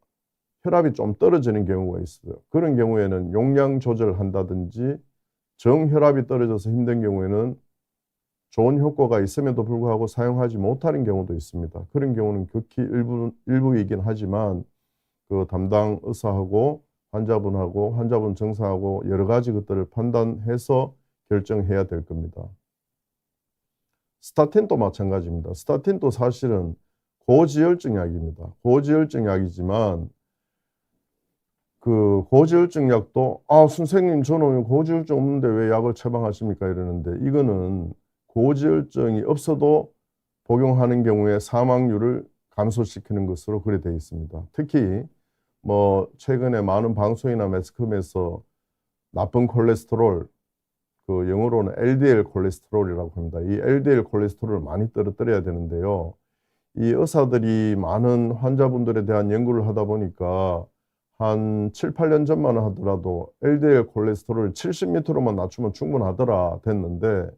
Speaker 1: 혈압이 좀 떨어지는 경우가 있어요. 그런 경우에는 용량 조절한다든지 정혈압이 떨어져서 힘든 경우에는 좋은 효과가 있음에도 불구하고 사용하지 못하는 경우도 있습니다. 그런 경우는 극히 일부이긴 하지만 그 담당 의사하고 환자분 증상하고 여러 가지 것들을 판단해서 결정해야 될 겁니다. 스타틴도 마찬가지입니다. 스타틴도 사실은 고지혈증 약입니다. 고지혈증 약이지만 그 고지혈증 약도 선생님 저는 고지혈증 없는데 왜 약을 처방하십니까 이러는데 이거는 고지혈증이 없어도 복용하는 경우에 사망률을 감소시키는 것으로 그래 되어 있습니다. 특히 뭐 최근에 많은 방송이나 매스컴에서 나쁜 콜레스테롤, 그 영어로는 LDL 콜레스테롤이라고 합니다. 이 LDL 콜레스테롤을 많이 떨어뜨려야 되는데요. 이 의사들이 많은 환자분들에 대한 연구를 하다 보니까 한 7, 8년 전만 하더라도 LDL 콜레스테롤을 70m로만 낮추면 충분하더라 됐는데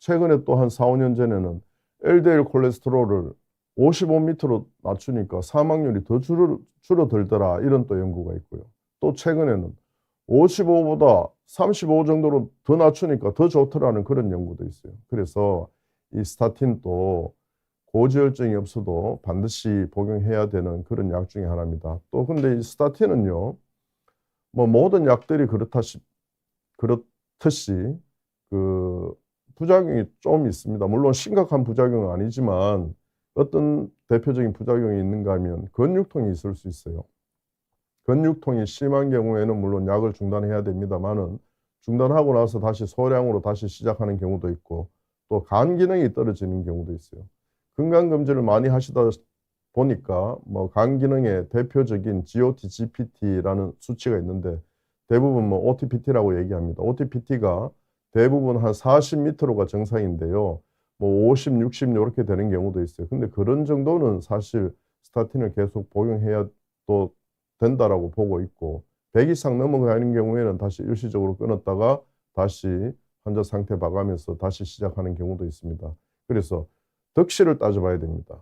Speaker 1: 최근에 또 한 4, 5년 전에는 LDL 콜레스테롤을 55m로 낮추니까 사망률이 더 줄어들더라 이런 또 연구가 있고요. 또 최근에는 55보다 35 정도로 더 낮추니까 더 좋더라는 그런 연구도 있어요. 그래서 이 스타틴도 고지혈증이 없어도 반드시 복용해야 되는 그런 약 중에 하나입니다. 또 근데 이 스타틴은요, 뭐 모든 약들이 그렇듯이 그 부작용이 좀 있습니다. 물론 심각한 부작용은 아니지만 어떤 대표적인 부작용이 있는가 하면 근육통이 있을 수 있어요. 근육통이 심한 경우에는 물론 약을 중단해야 됩니다만은 중단하고 나서 다시 소량으로 다시 시작하는 경우도 있고 또 간 기능이 떨어지는 경우도 있어요. 건강검진을 많이 하시다 보니까 뭐 간 기능의 대표적인 GOT, GPT라는 수치가 있는데 대부분 뭐 OTPT라고 얘기합니다. OTPT가 대부분 한 40m가 정상인데요. 뭐 50, 60 이렇게 되는 경우도 있어요. 근데 그런 정도는 사실 스타틴을 계속 복용해야 또 된다라고 보고 있고 100 이상 넘어가는 경우에는 다시 일시적으로 끊었다가 다시 환자 상태 봐가면서 다시 시작하는 경우도 있습니다. 그래서 덕실을 따져봐야 됩니다.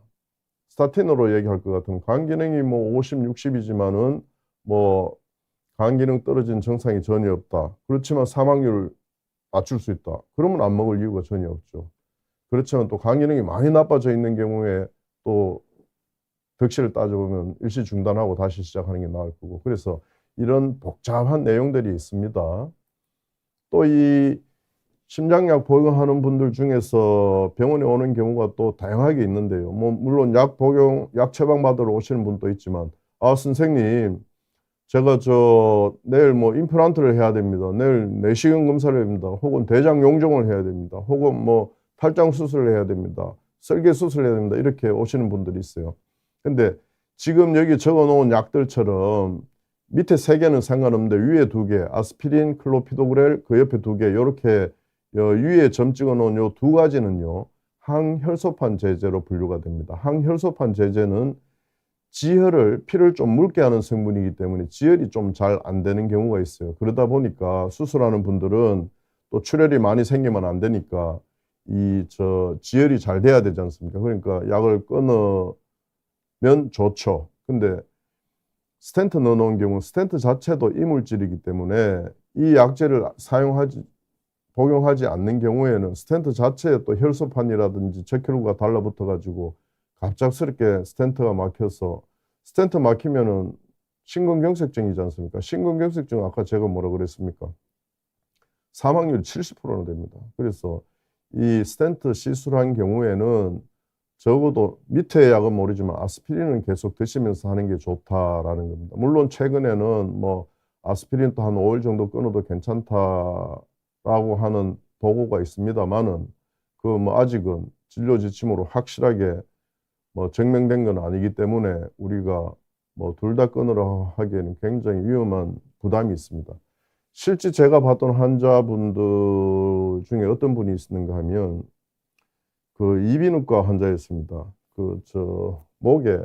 Speaker 1: 스타틴으로 얘기할 것 같으면 간 기능이 뭐 50, 60이지만은 뭐 간 기능 떨어진 증상이 전혀 없다. 그렇지만 사망률을 낮출 수 있다. 그러면 안 먹을 이유가 전혀 없죠. 그렇지만 또 간 기능이 많이 나빠져 있는 경우에 또 덕실을 따져보면 일시 중단하고 다시 시작하는 게 나을 거고 그래서 이런 복잡한 내용들이 있습니다. 또 이 심장약 복용하는 분들 중에서 병원에 오는 경우가 또 다양하게 있는데요. 뭐 물론 약 처방 받으러 오시는 분도 있지만 선생님 제가 내일 뭐 임플란트를 해야 됩니다. 내일 내시경 검사를 해야 됩니다. 혹은 대장 용종을 해야 됩니다. 혹은 뭐 탈장 수술을 해야 됩니다. 설계 수술을 해야 됩니다. 이렇게 오시는 분들이 있어요. 근데 지금 여기 적어 놓은 약들처럼 밑에 3개는 상관없는데 위에 2개, 아스피린, 클로피도그렐, 그 옆에 2개, 이렇게 위에 점 찍어 놓은 요 2가지는요, 항혈소판 제제로 분류가 됩니다. 항혈소판 제제는 피를 좀 묽게 하는 성분이기 때문에 지혈이 좀 잘 안 되는 경우가 있어요. 그러다 보니까 수술하는 분들은 또 출혈이 많이 생기면 안 되니까 지혈이 잘 돼야 되지 않습니까? 그러니까 약을 끊으면 좋죠. 근데 스텐트 넣어놓은 경우 스텐트 자체도 이물질이기 때문에 이 약제를 복용하지 않는 경우에는 스텐트 자체에 또 혈소판이라든지 적혈구가 달라붙어 가지고 갑작스럽게 스텐트가 막혀서 스텐트 막히면은 심근경색증이지 않습니까? 심근경색증 아까 제가 뭐라 그랬습니까? 사망률이 70%나 됩니다. 그래서 이 스텐트 시술한 경우에는 적어도 밑에 약은 모르지만 아스피린은 계속 드시면서 하는 게 좋다라는 겁니다. 물론 최근에는 뭐 아스피린 또 한 5일 정도 끊어도 괜찮다라고 하는 보고가 있습니다만은 그 뭐 아직은 진료 지침으로 확실하게 뭐 증명된 건 아니기 때문에 우리가 뭐 둘 다 끊으라 하기에는 굉장히 위험한 부담이 있습니다. 실제 제가 봤던 환자분들 중에 어떤 분이 있었는가 하면 그 이비인후과 환자였습니다. 목에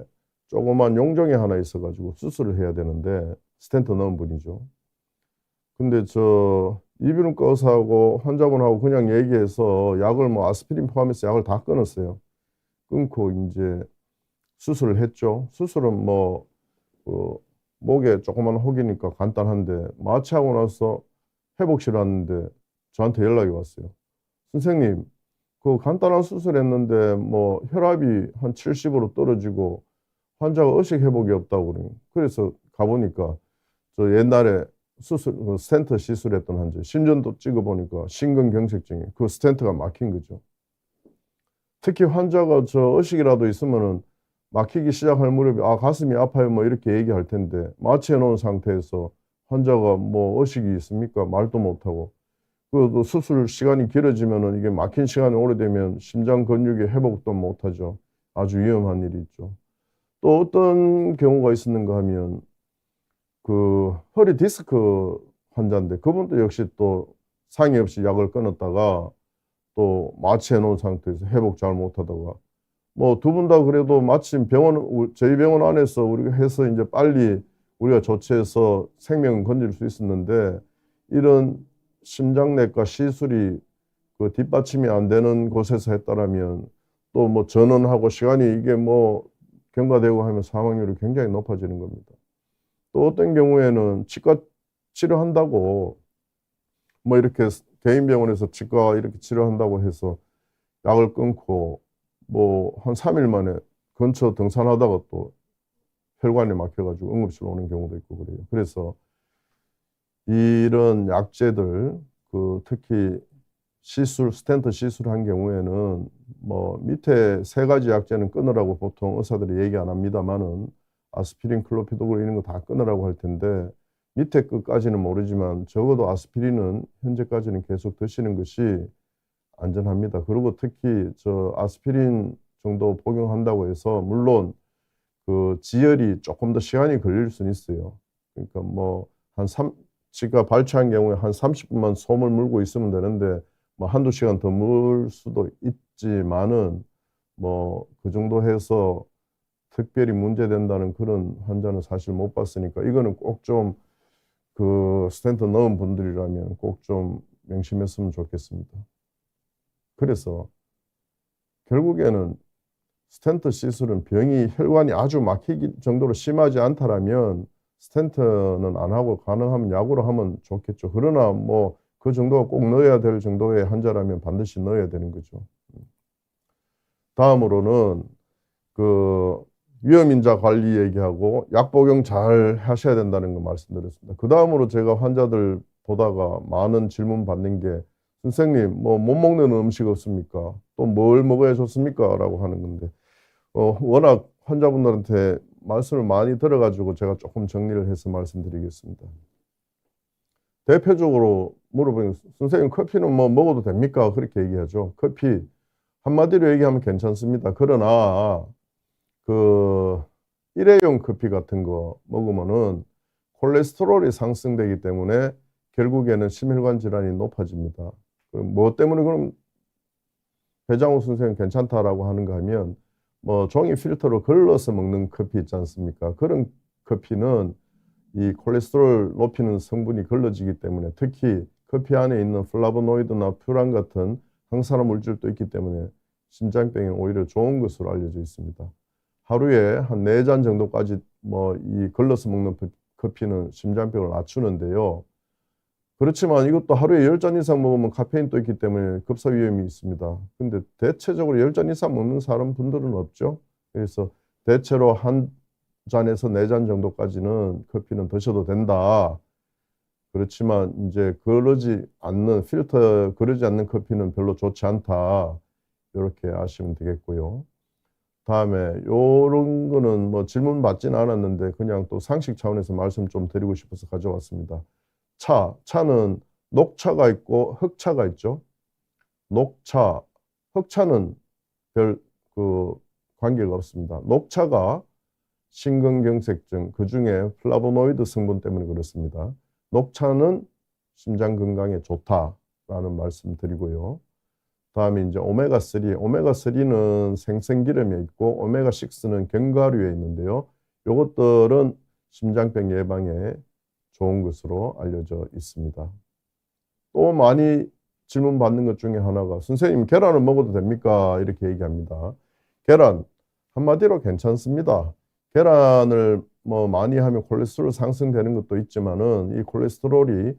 Speaker 1: 조그만 용종이 하나 있어가지고 수술을 해야 되는데 스텐트 넣은 분이죠. 근데 이비인후과 의사하고 환자분하고 그냥 얘기해서 약을 뭐 아스피린 포함해서 약을 다 끊었어요. 끊고 이제 수술을 했죠. 수술은 목에 조그만 혹이니까 간단한데 마취하고 나서 회복실 왔는데 저한테 연락이 왔어요. 선생님, 그 간단한 수술했는데 뭐 혈압이 한 70으로 떨어지고 환자가 의식 회복이 없다고 그래요. 그래서 가보니까 저 옛날에 스텐트 시술했던 환자 심전도 찍어보니까 심근경색증이 그 스텐트가 막힌 거죠. 특히 환자가 의식이라도 있으면은 막히기 시작할 무렵에 가슴이 아파요 뭐 이렇게 얘기할 텐데 마취해 놓은 상태에서 환자가 뭐 의식이 있습니까? 말도 못하고 그 수술 시간이 길어지면은 이게 막힌 시간이 오래되면 심장 근육의 회복도 못하죠. 아주 위험한 일이 있죠. 또 어떤 경우가 있었는가 하면 그 허리 디스크 환자인데 그분도 역시 또 상의 없이 약을 끊었다가 또 마취해 놓은 상태에서 회복 잘 못하다가 뭐 두 분 다 그래도 마침 저희 병원 안에서 우리가 해서 이제 빨리 우리가 조치해서 생명을 건질 수 있었는데 이런 심장내과 시술이 그 뒷받침이 안 되는 곳에서 했다라면 또 뭐 전원하고 시간이 이게 뭐 경과되고 하면 사망률이 굉장히 높아지는 겁니다. 또 어떤 경우에는 치과 치료한다고 뭐 이렇게 개인 병원에서 치과 이렇게 치료한다고 해서 약을 끊고 뭐 한 3일 만에 근처 등산하다가 또 혈관이 막혀가지고 응급실 오는 경우도 있고 그래요. 그래서 이런 약제들 특히 스텐트 시술한 경우에는 뭐 밑에 3가지 약제는 끊으라고 보통 의사들이 얘기 안 합니다만은 아스피린, 클로피도그램 이런 거 다 끊으라고 할 텐데 밑에 끝까지는 모르지만 적어도 아스피린은 현재까지는 계속 드시는 것이 안전합니다. 그리고 특히 아스피린 정도 복용한다고 해서 물론 그 지혈이 조금 더 시간이 걸릴 수는 있어요. 그러니까 지가 발치한 경우에 한 30분만 솜을 물고 있으면 되는데 뭐 한두 시간 더 물 수도 있지만은 뭐 그 정도 해서 특별히 문제된다는 그런 환자는 사실 못 봤으니까 이거는 꼭 좀 스텐트 넣은 분들이라면 꼭 좀 명심했으면 좋겠습니다. 그래서 결국에는 스텐트 시술은 병이 혈관이 아주 막히기 정도로 심하지 않다라면 스텐트는 안 하고 가능하면 약으로 하면 좋겠죠. 그러나 뭐 그 정도가 꼭 넣어야 될 정도의 환자라면 반드시 넣어야 되는 거죠. 다음으로는 위험인자 관리 얘기하고 약 복용 잘 하셔야 된다는 거 말씀드렸습니다. 그 다음으로 제가 환자들 보다가 많은 질문 받는 게 선생님 뭐 못 먹는 음식 없습니까? 또 뭘 먹어야 좋습니까? 라고 하는 건데 워낙 환자분들한테 말씀을 많이 들어가지고 제가 조금 정리를 해서 말씀드리겠습니다. 대표적으로 물어보면 선생님 커피는 뭐 먹어도 됩니까? 그렇게 얘기하죠. 커피 한마디로 얘기하면 괜찮습니다. 그러나 일회용 커피 같은 거 먹으면은 콜레스테롤이 상승되기 때문에 결국에는 심혈관 질환이 높아집니다. 뭐 때문에 그럼 배장호 선생님 괜찮다라고 하는가 하면 뭐 종이 필터로 걸러서 먹는 커피 있지 않습니까? 그런 커피는 이 콜레스테롤 높이는 성분이 걸러지기 때문에 특히 커피 안에 있는 플라보노이드나 퓨란 같은 항산화 물질도 있기 때문에 심장병에 오히려 좋은 것으로 알려져 있습니다. 하루에 한 4잔 정도까지 이 걸러서 먹는 커피는 심장병을 낮추는데요. 그렇지만 이것도 하루에 10잔 이상 먹으면 카페인도 있기 때문에 급사 위험이 있습니다. 근데 대체적으로 10잔 이상 먹는 분들은 없죠. 그래서 대체로 한 잔에서 4잔 정도까지는 커피는 드셔도 된다. 그렇지만 이제 그러지 않는 커피는 별로 좋지 않다. 이렇게 아시면 되겠고요. 다음에 요런 거는 뭐 질문 받지는 않았는데 그냥 또 상식 차원에서 말씀 좀 드리고 싶어서 가져왔습니다. 차는 녹차가 있고 흑차가 있죠. 녹차, 흑차는 별 관계가 없습니다. 녹차가 심근경색증, 그중에 플라보노이드 성분 때문에 그렇습니다. 녹차는 심장 건강에 좋다라는 말씀 드리고요. 다음에 이제 오메가3. 오메가3는 생선기름에 있고 오메가6는 견과류에 있는데요. 이것들은 심장병 예방에 좋은 것으로 알려져 있습니다. 또 많이 질문 받는 것 중에 하나가 선생님 계란을 먹어도 됩니까? 이렇게 얘기합니다. 계란 한마디로 괜찮습니다. 계란을 뭐 많이 하면 콜레스테롤 상승되는 것도 있지만은 이 콜레스테롤이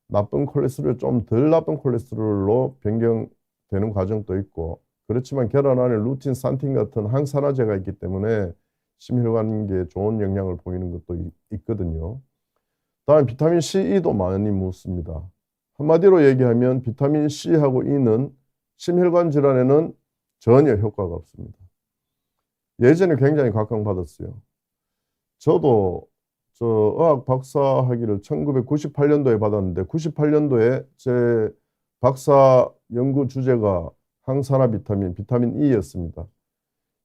Speaker 1: 나쁜 콜레스테롤 좀 덜 나쁜 콜레스테롤로 변경되는 과정도 있고 그렇지만 계란 안에 루틴, 산틴 같은 항산화제가 있기 때문에 심혈관계에 좋은 영향을 보이는 것도 있거든요. 다음 비타민 C, E도 많이 묻습니다. 한마디로 얘기하면 비타민 C하고 E는 심혈관 질환에는 전혀 효과가 없습니다. 예전에 굉장히 각광받았어요. 저도 의학 박사 학위를 1998년도에 받았는데 98년도에 제 박사 연구 주제가 항산화 비타민 E였습니다.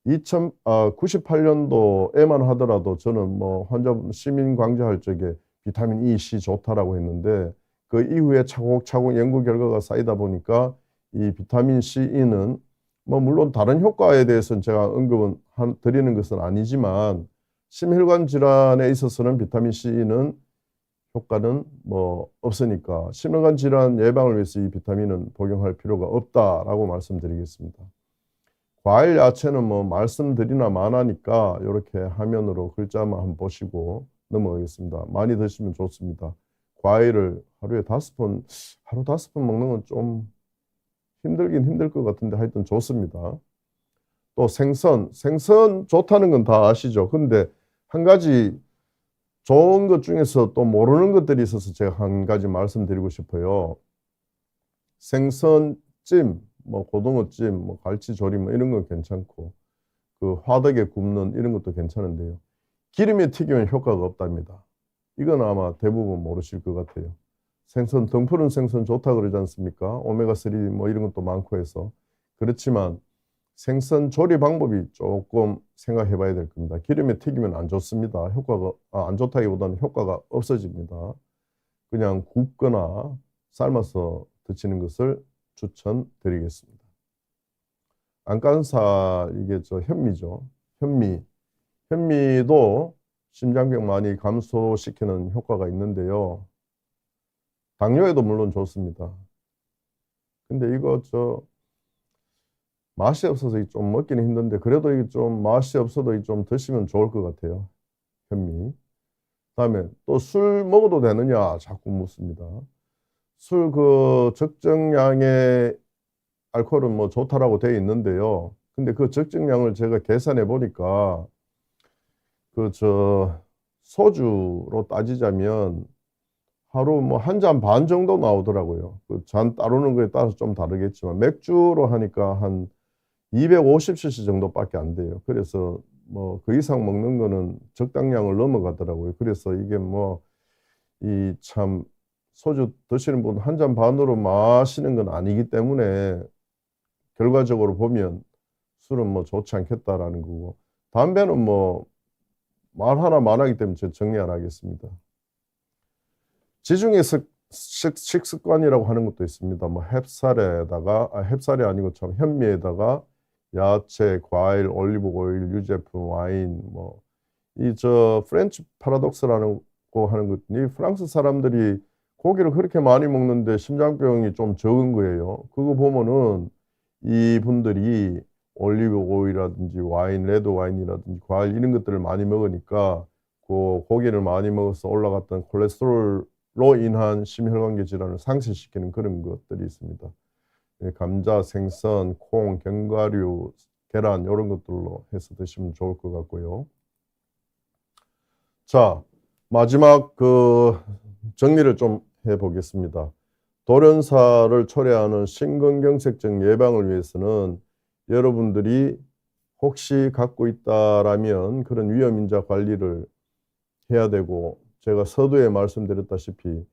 Speaker 1: 98년도에만 하더라도 저는 뭐 환자분 시민 강좌할 적에 비타민 E, C 좋다라고 했는데 그 이후에 차곡차곡 연구 결과가 쌓이다 보니까 이 비타민 C, E는 뭐 물론 다른 효과에 대해서는 제가 언급은 드리는 것은 아니지만 심혈관 질환에 있어서는 비타민 C는 효과는 뭐 없으니까 심혈관 질환 예방을 위해서 이 비타민은 복용할 필요가 없다라고 말씀드리겠습니다. 과일, 야채는 뭐 말씀드리나 마나니까 이렇게 화면으로 글자만 한번 보시고 넘어가겠습니다. 많이 드시면 좋습니다. 과일을 하루에 5번, 하루 5번 먹는 건 좀 힘들긴 힘들 것 같은데 하여튼 좋습니다. 또 생선 좋다는 건 다 아시죠? 근데 한 가지 좋은 것 중에서 또 모르는 것들이 있어서 제가 한 가지 말씀드리고 싶어요. 생선찜, 뭐 고등어찜, 뭐 갈치조림 뭐 이런 건 괜찮고 그 화덕에 굽는 이런 것도 괜찮은데요. 기름에 튀기면 효과가 없답니다. 이건 아마 대부분 모르실 것 같아요. 생선, 등푸른 생선 좋다 그러지 않습니까? 오메가3 뭐 이런 것도 많고 해서. 그렇지만 생선 조리 방법이 조금 생각해 봐야 될 겁니다. 기름에 튀기면 안 좋습니다. 안 좋다기보다는 효과가 없어집니다. 그냥 굽거나 삶아서 드시는 것을 추천드리겠습니다. 안간살, 이게 현미죠. 현미도 심장병 많이 감소시키는 효과가 있는데요. 당뇨에도 물론 좋습니다. 근데 이거 맛이 없어서 좀 먹기는 힘든데 그래도 이게 좀 맛이 없어도 좀 드시면 좋을 것 같아요. 현미. 다음에 또 술 먹어도 되느냐 자꾸 묻습니다. 술 적정량의 알코올은 뭐 좋다라고 되어 있는데요. 근데 그 적정량을 제가 계산해 보니까 소주로 따지자면 하루 뭐 한 잔 반 정도 나오더라고요. 그 잔 따르는 거에 따라서 좀 다르겠지만 맥주로 하니까 한 250cc 정도밖에 안 돼요. 그래서 뭐 그 이상 먹는 거는 적당량을 넘어가더라고요. 그래서 이게 뭐 이 참 소주 드시는 분 한 잔 반으로 마시는 건 아니기 때문에 결과적으로 보면 술은 뭐 좋지 않겠다라는 거고 담배는 뭐 말 하나 말하기 때문에 제가 정리 안 하겠습니다. 지중해 식습관이라고 하는 것도 있습니다. 뭐 햅쌀이 아니고 참 현미에다가 야채, 과일, 올리브 오일, 유제품, 와인 뭐 프렌치 파라독스라는 거 하는 것이 프랑스 사람들이 고기를 그렇게 많이 먹는데 심장병이 좀 적은 거예요. 그거 보면은 이분들이 올리브 오일이라든지 와인, 레드 와인이라든지 과일 이런 것들을 많이 먹으니까 그 고기를 많이 먹어서 올라갔던 콜레스테롤로 인한 심혈관계 질환을 상쇄시키는 그런 것들이 있습니다. 감자, 생선, 콩, 견과류, 계란 이런 것들로 해서 드시면 좋을 것 같고요. 자, 마지막 정리를 좀 해보겠습니다. 돌연사를 초래하는 심근경색증 예방을 위해서는 여러분들이 혹시 갖고 있다라면 그런 위험인자 관리를 해야 되고 제가 서두에 말씀드렸다시피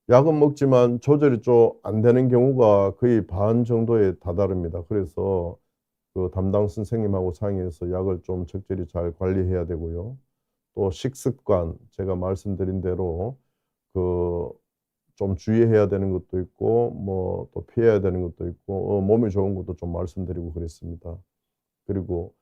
Speaker 1: 약은 먹지만 조절이 좀 안 되는 경우가 거의 반 정도에 다다릅니다. 그래서 그 담당 선생님하고 상의해서 약을 좀 적절히 잘 관리해야 되고요. 또 식습관 제가 말씀드린 대로 그 좀 주의해야 되는 것도 있고 뭐 또 피해야 되는 것도 있고 몸에 좋은 것도 좀 말씀드리고 그랬습니다. 그리고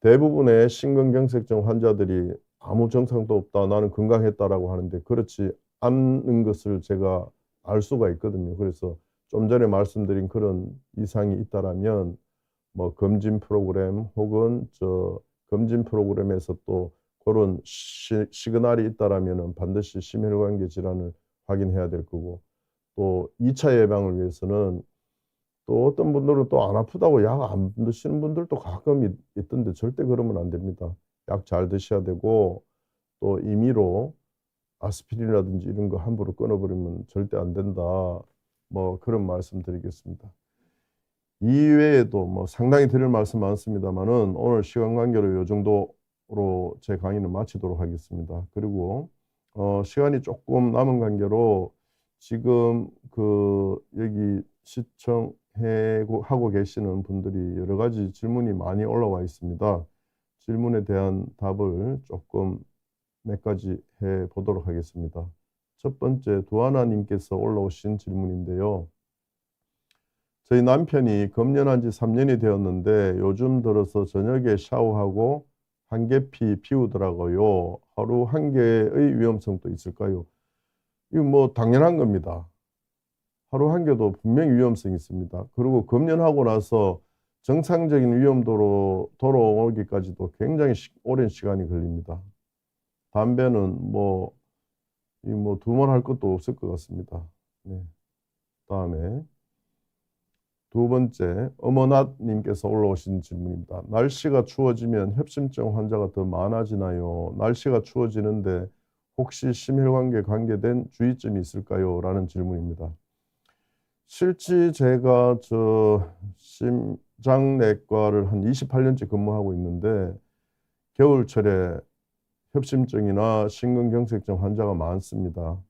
Speaker 1: 대부분의 심근경색증 환자들이 "아무 증상도 없다. 나는 건강했다."라고 하는데 그렇지 않은 것을 제가 알 수가 있거든요. 그래서 좀 전에 말씀드린 그런 이상이 있다라면 뭐 검진 프로그램 혹은 검진 프로그램에서 또 고런 시그널이 있다라면은 반드시 심혈관계 질환을 확인해야 될 거고 또 2차 예방을 위해서는 또 어떤 분들은 또 안 아프다고 약 안 드시는 분들도 가끔 있던데 절대 그러면 안 됩니다. 약 잘 드셔야 되고 또 임의로 아스피린이라든지 이런 거 함부로 끊어 버리면 절대 안 된다. 뭐 그런 말씀 드리겠습니다. 이외에도 뭐 상당히 드릴 말씀 많습니다마는 오늘 시간 관계로 요 정도로 제 강의는 마치도록 하겠습니다. 그리고 시간이 조금 남은 관계로 지금 여기 하고 계시는 분들이 여러 가지 질문이 많이 올라와 있습니다. 질문에 대한 답을 조금 몇 가지 해 보도록 하겠습니다. 첫 번째 두하나 님께서 올라오신 질문인데요. 저희 남편이 금연한 지 3년이 되었는데 요즘 들어서 저녁에 샤워하고 한계피 피우더라고요. 하루 한 개의 위험성도 있을까요? 이거 뭐 당연한 겁니다. 하루 한 개도 분명히 위험성이 있습니다. 그리고 금연하고 나서 정상적인 위험도로 돌아오기까지도 굉장히 오랜 시간이 걸립니다. 담배는 두말할 것도 없을 것 같습니다. 네. 다음에 두 번째, 어머낫님께서 올라오신 질문입니다. 날씨가 추워지면 협심증 환자가 더 많아지나요? 날씨가 추워지는데 혹시 심혈관계 관계된 주의점이 있을까요? 라는 질문입니다. 실제 제가 심장내과를 한 28년째 근무하고 있는데 겨울철에 협심증이나 심근경색증 환자가 많습니다.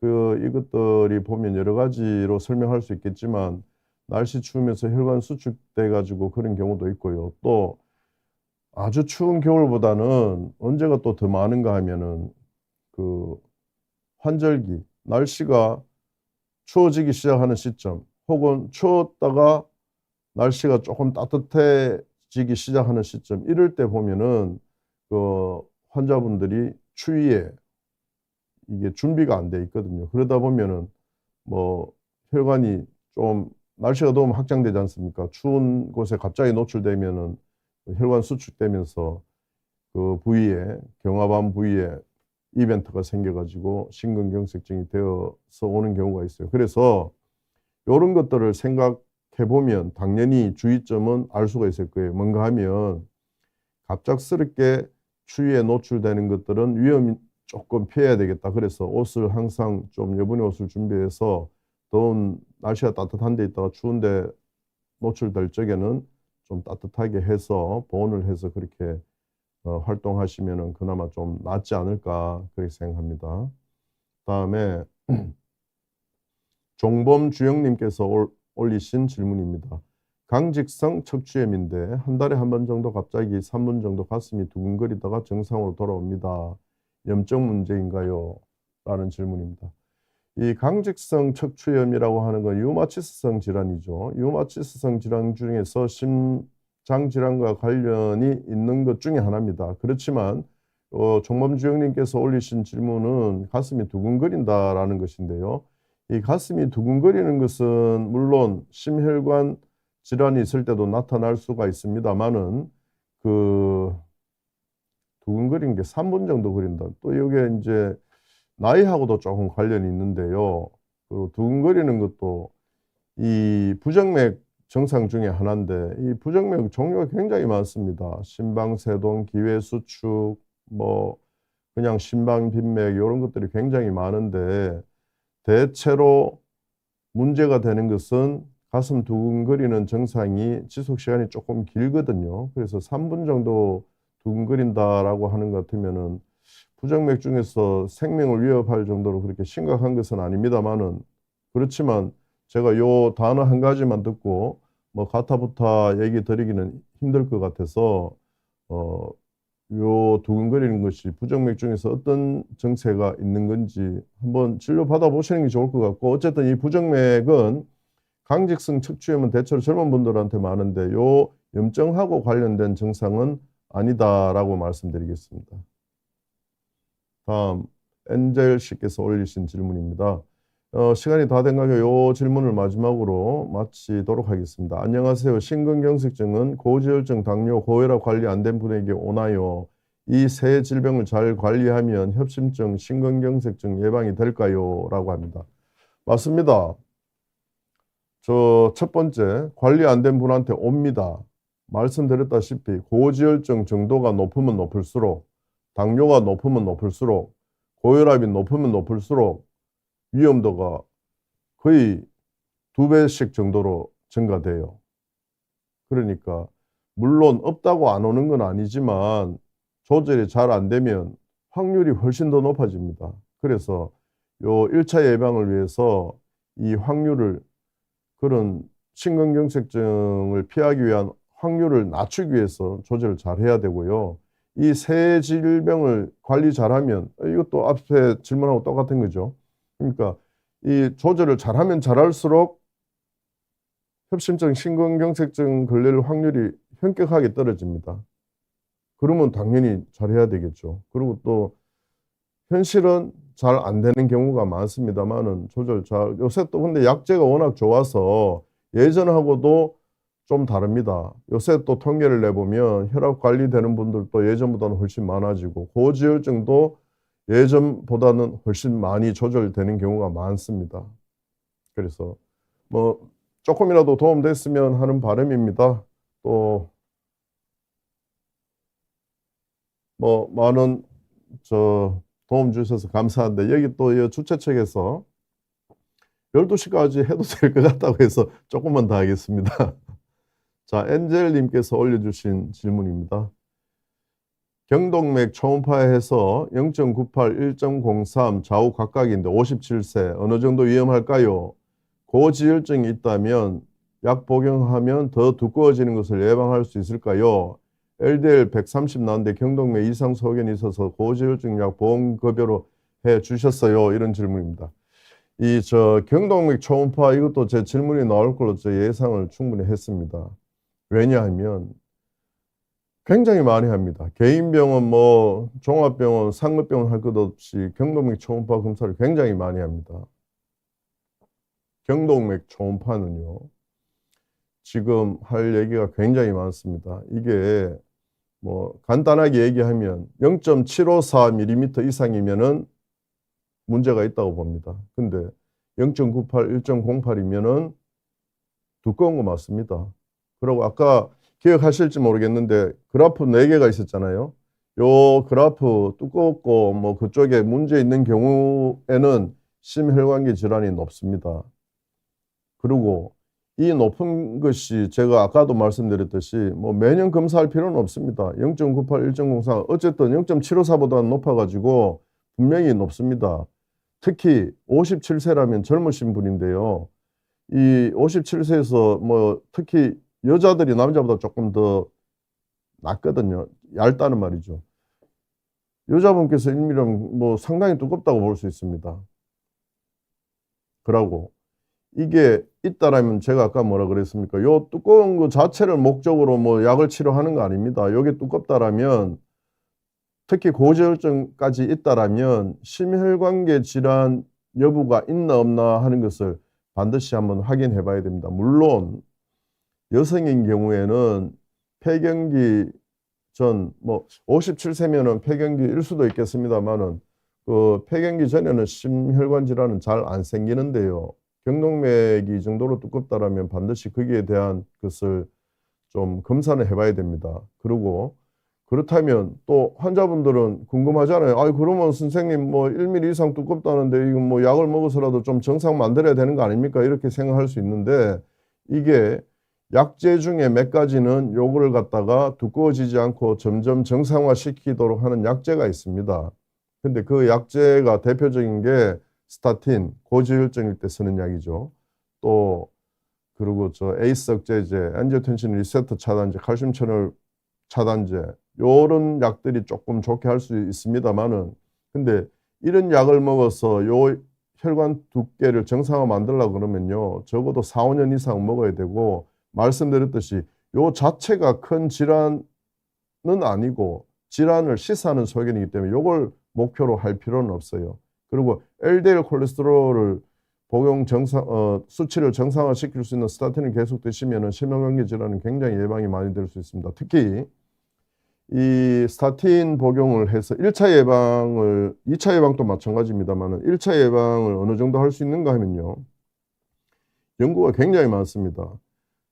Speaker 1: 이것들이 보면 여러 가지로 설명할 수 있겠지만 날씨 추우면서 혈관 수축돼 가지고 그런 경우도 있고요. 또 아주 추운 겨울보다는 언제가 또 더 많은가 하면은 그 환절기, 날씨가 추워지기 시작하는 시점 혹은 추웠다가 날씨가 조금 따뜻해지기 시작하는 시점 이럴 때 보면은 환자분들이 추위에 이게 준비가 안 돼 있거든요. 그러다 보면은 뭐 혈관이 좀 날씨가 더우면 확장되지 않습니까? 추운 곳에 갑자기 노출되면은 혈관 수축되면서 그 부위에 경화반 부위에 이벤트가 생겨 가지고 심근경색증이 되어서 오는 경우가 있어요. 그래서 요런 것들을 생각해 보면 당연히 주의점은 알 수가 있을 거예요. 뭔가 하면 갑작스럽게 추위에 노출되는 것들은 위험이 조금 피해야 되겠다. 그래서 옷을 항상 좀 여분의 옷을 준비해서 더운 날씨가 따뜻한 데 있다가 추운 데 노출될 적에는 좀 따뜻하게 해서 보온을 해서 그렇게 활동하시면은 그나마 좀 낫지 않을까 그렇게 생각합니다. 다음에 종범주영님께서 올리신 질문입니다. 강직성 척추염인데 한 달에 한 번 정도 갑자기 3분 정도 가슴이 두근거리다가 정상으로 돌아옵니다. 염증 문제인가요? 라는 질문입니다. 이 강직성 척추염이라고 하는 건 류마티스성 질환이죠. 류마티스성 질환 중에서 심장 질환과 관련이 있는 것 중에 하나입니다. 그렇지만 종범주영님께서 올리신 질문은 가슴이 두근거린다라는 것인데요. 이 가슴이 두근거리는 것은 물론 심혈관 질환이 있을 때도 나타날 수가 있습니다만은 두근거리는 게 3분 정도 거린다. 또 이게 이제 나이하고도 조금 관련이 있는데요. 그리고 두근거리는 것도 이 부정맥 증상 중에 하나인데 이 부정맥 종류가 굉장히 많습니다. 심방세동, 기회수축, 그냥 심방빈맥 이런 것들이 굉장히 많은데 대체로 문제가 되는 것은 가슴 두근거리는 증상이 지속 시간이 조금 길거든요. 그래서 3분 정도 두근거린다라고 하는 것 같으면은 부정맥 중에서 생명을 위협할 정도로 그렇게 심각한 것은 아닙니다만은, 그렇지만 제가 요 단어 한 가지만 듣고 뭐 가타부타 얘기 드리기는 힘들 것 같아서 요 두근거리는 것이 부정맥 중에서 어떤 정체가 있는 건지 한번 진료 받아보시는 게 좋을 것 같고, 어쨌든 이 부정맥은 강직성 척추염은 대체로 젊은 분들한테 많은데 요 염증하고 관련된 증상은 아니다라고 말씀드리겠습니다. 다음 엔젤 씨께서 올리신 질문입니다. 시간이 다 된 관계 요 질문을 마지막으로 마치도록 하겠습니다. 안녕하세요. 심근경색증은 고지혈증, 당뇨, 고혈압 관리 안 된 분에게 오나요? 이 세 질병을 잘 관리하면 협심증, 심근경색증 예방이 될까요? 라고 합니다. 맞습니다. 저 첫 번째, 관리 안 된 분한테 옵니다. 말씀드렸다시피 고지혈증 정도가 높으면 높을수록, 당뇨가 높으면 높을수록, 고혈압이 높으면 높을수록 위험도가 거의 2배씩 정도로 증가돼요. 그러니까 물론 없다고 안 오는 건 아니지만 조절이 잘 안 되면 확률이 훨씬 더 높아집니다. 그래서 요 1차 예방을 위해서 이 확률을, 그런 심근경색증을 피하기 위한 확률을 낮추기 위해서 조절을 잘 해야 되고요. 이 세 질병을 관리 잘하면, 이것도 앞에 질문하고 똑같은 거죠. 그러니까 이 조절을 잘하면 잘할수록 협심증, 심근경색증 걸릴 확률이 현격하게 떨어집니다. 그러면 당연히 잘해야 되겠죠. 그리고 또 현실은 잘 안 되는 경우가 많습니다만은 조절 잘, 요새 또 근데 약제가 워낙 좋아서 예전하고도 좀 다릅니다. 요새 또 통계를 내보면 혈압 관리되는 분들도 예전보다는 훨씬 많아지고 고지혈증도 예전보다는 훨씬 많이 조절되는 경우가 많습니다. 그래서 뭐 조금이라도 도움됐으면 하는 바람입니다. 또 뭐 많은 도움 주셔서 감사한데, 여기 또 이 주최 측에서 12시까지 해도 될 것 같다고 해서 조금만 더 하겠습니다. 자, 엔젤님께서 올려주신 질문입니다. 경동맥 초음파해서 0.98, 1.03 좌우 각각인데 57세 어느 정도 위험할까요? 고지혈증이 있다면 약 복용하면 더 두꺼워지는 것을 예방할 수 있을까요? LDL 130 나왔는데 경동맥 이상 소견이 있어서 고지혈증 약 보험급여로 해 주셨어요. 이런 질문입니다. 이 경동맥 초음파, 이것도 제 질문이 나올 걸로 저 예상을 충분히 했습니다. 왜냐하면 굉장히 많이 합니다. 개인 병원, 뭐 종합병원, 상급병원 할 것 없이 경동맥 초음파 검사를 굉장히 많이 합니다. 경동맥 초음파는요, 지금 할 얘기가 굉장히 많습니다. 이게 뭐 간단하게 얘기하면 0.754mm 이상이면은 문제가 있다고 봅니다. 근데 0.98, 1.08이면은 두꺼운 거 맞습니다. 그리고 아까 기억하실지 모르겠는데 그래프 4개가 있었잖아요. 요 그래프 두껍고 뭐 그쪽에 문제 있는 경우에는 심혈관계 질환이 높습니다. 그리고 이 높은 것이 제가 아까도 말씀드렸듯이 뭐 매년 검사할 필요는 없습니다. 0.98, 1.04 어쨌든 0.754보다는 높아가지고 분명히 높습니다. 특히 57세라면 젊으신 분인데요. 이 57세에서 뭐 특히 여자들이 남자보다 조금 더 낫거든요. 얇다는 말이죠. 여자분께서 1mm 뭐 상당히 두껍다고 볼 수 있습니다. 그러고 이게 있다라면 제가 아까 뭐라 그랬습니까? 요 두꺼운 거 자체를 목적으로 뭐 약을 치료하는 거 아닙니다. 요게 두껍다라면, 특히 고지혈증까지 있다라면 심혈관계 질환 여부가 있나 없나 하는 것을 반드시 한번 확인해 봐야 됩니다. 물론 여성인 경우에는 폐경기 전, 뭐 57세면은 폐경기일 수도 있겠습니다만은 그 폐경기 전에는 심혈관 질환은 잘 안 생기는데요. 경동맥이 이 정도로 두껍다라면 반드시 거기에 대한 것을 좀 검사를 해봐야 됩니다. 그리고 그렇다면 또 환자분들은 궁금하잖아요. 아, 그러면 선생님 뭐 1mm 이상 두껍다는데 이거 뭐 약을 먹어서라도 좀 정상 만들어야 되는 거 아닙니까? 이렇게 생각할 수 있는데, 이게 약제 중에 몇 가지는 요거를 갖다가 두꺼워지지 않고 점점 정상화시키도록 하는 약제가 있습니다. 근데 그 약제가 대표적인 게 스타틴, 고지혈증일 때 쓰는 약이죠. 또 그리고 저 에이스 억제제, 엔지오텐신 리셉터 차단제, 칼슘 채널 차단제 요런 약들이 조금 좋게 할 수 있습니다만은 근데 이런 약을 먹어서 요 혈관 두께를 정상화 만들려고 그러면요. 적어도 4, 5년 이상 먹어야 되고 말씀드렸듯이 요 자체가 큰 질환은 아니고 질환을 시사하는 소견이기 때문에 요걸 목표로 할 필요는 없어요. 그리고 LDL 콜레스테롤을 수치를 정상화시킬 수 있는 스타틴을 계속 드시면 심혈관계 질환은 굉장히 예방이 많이 될 수 있습니다. 특히 이 스타틴 복용을 해서 1차 예방을, 2차 예방도 마찬가지입니다만 1차 예방을 어느 정도 할 수 있는가 하면요. 연구가 굉장히 많습니다.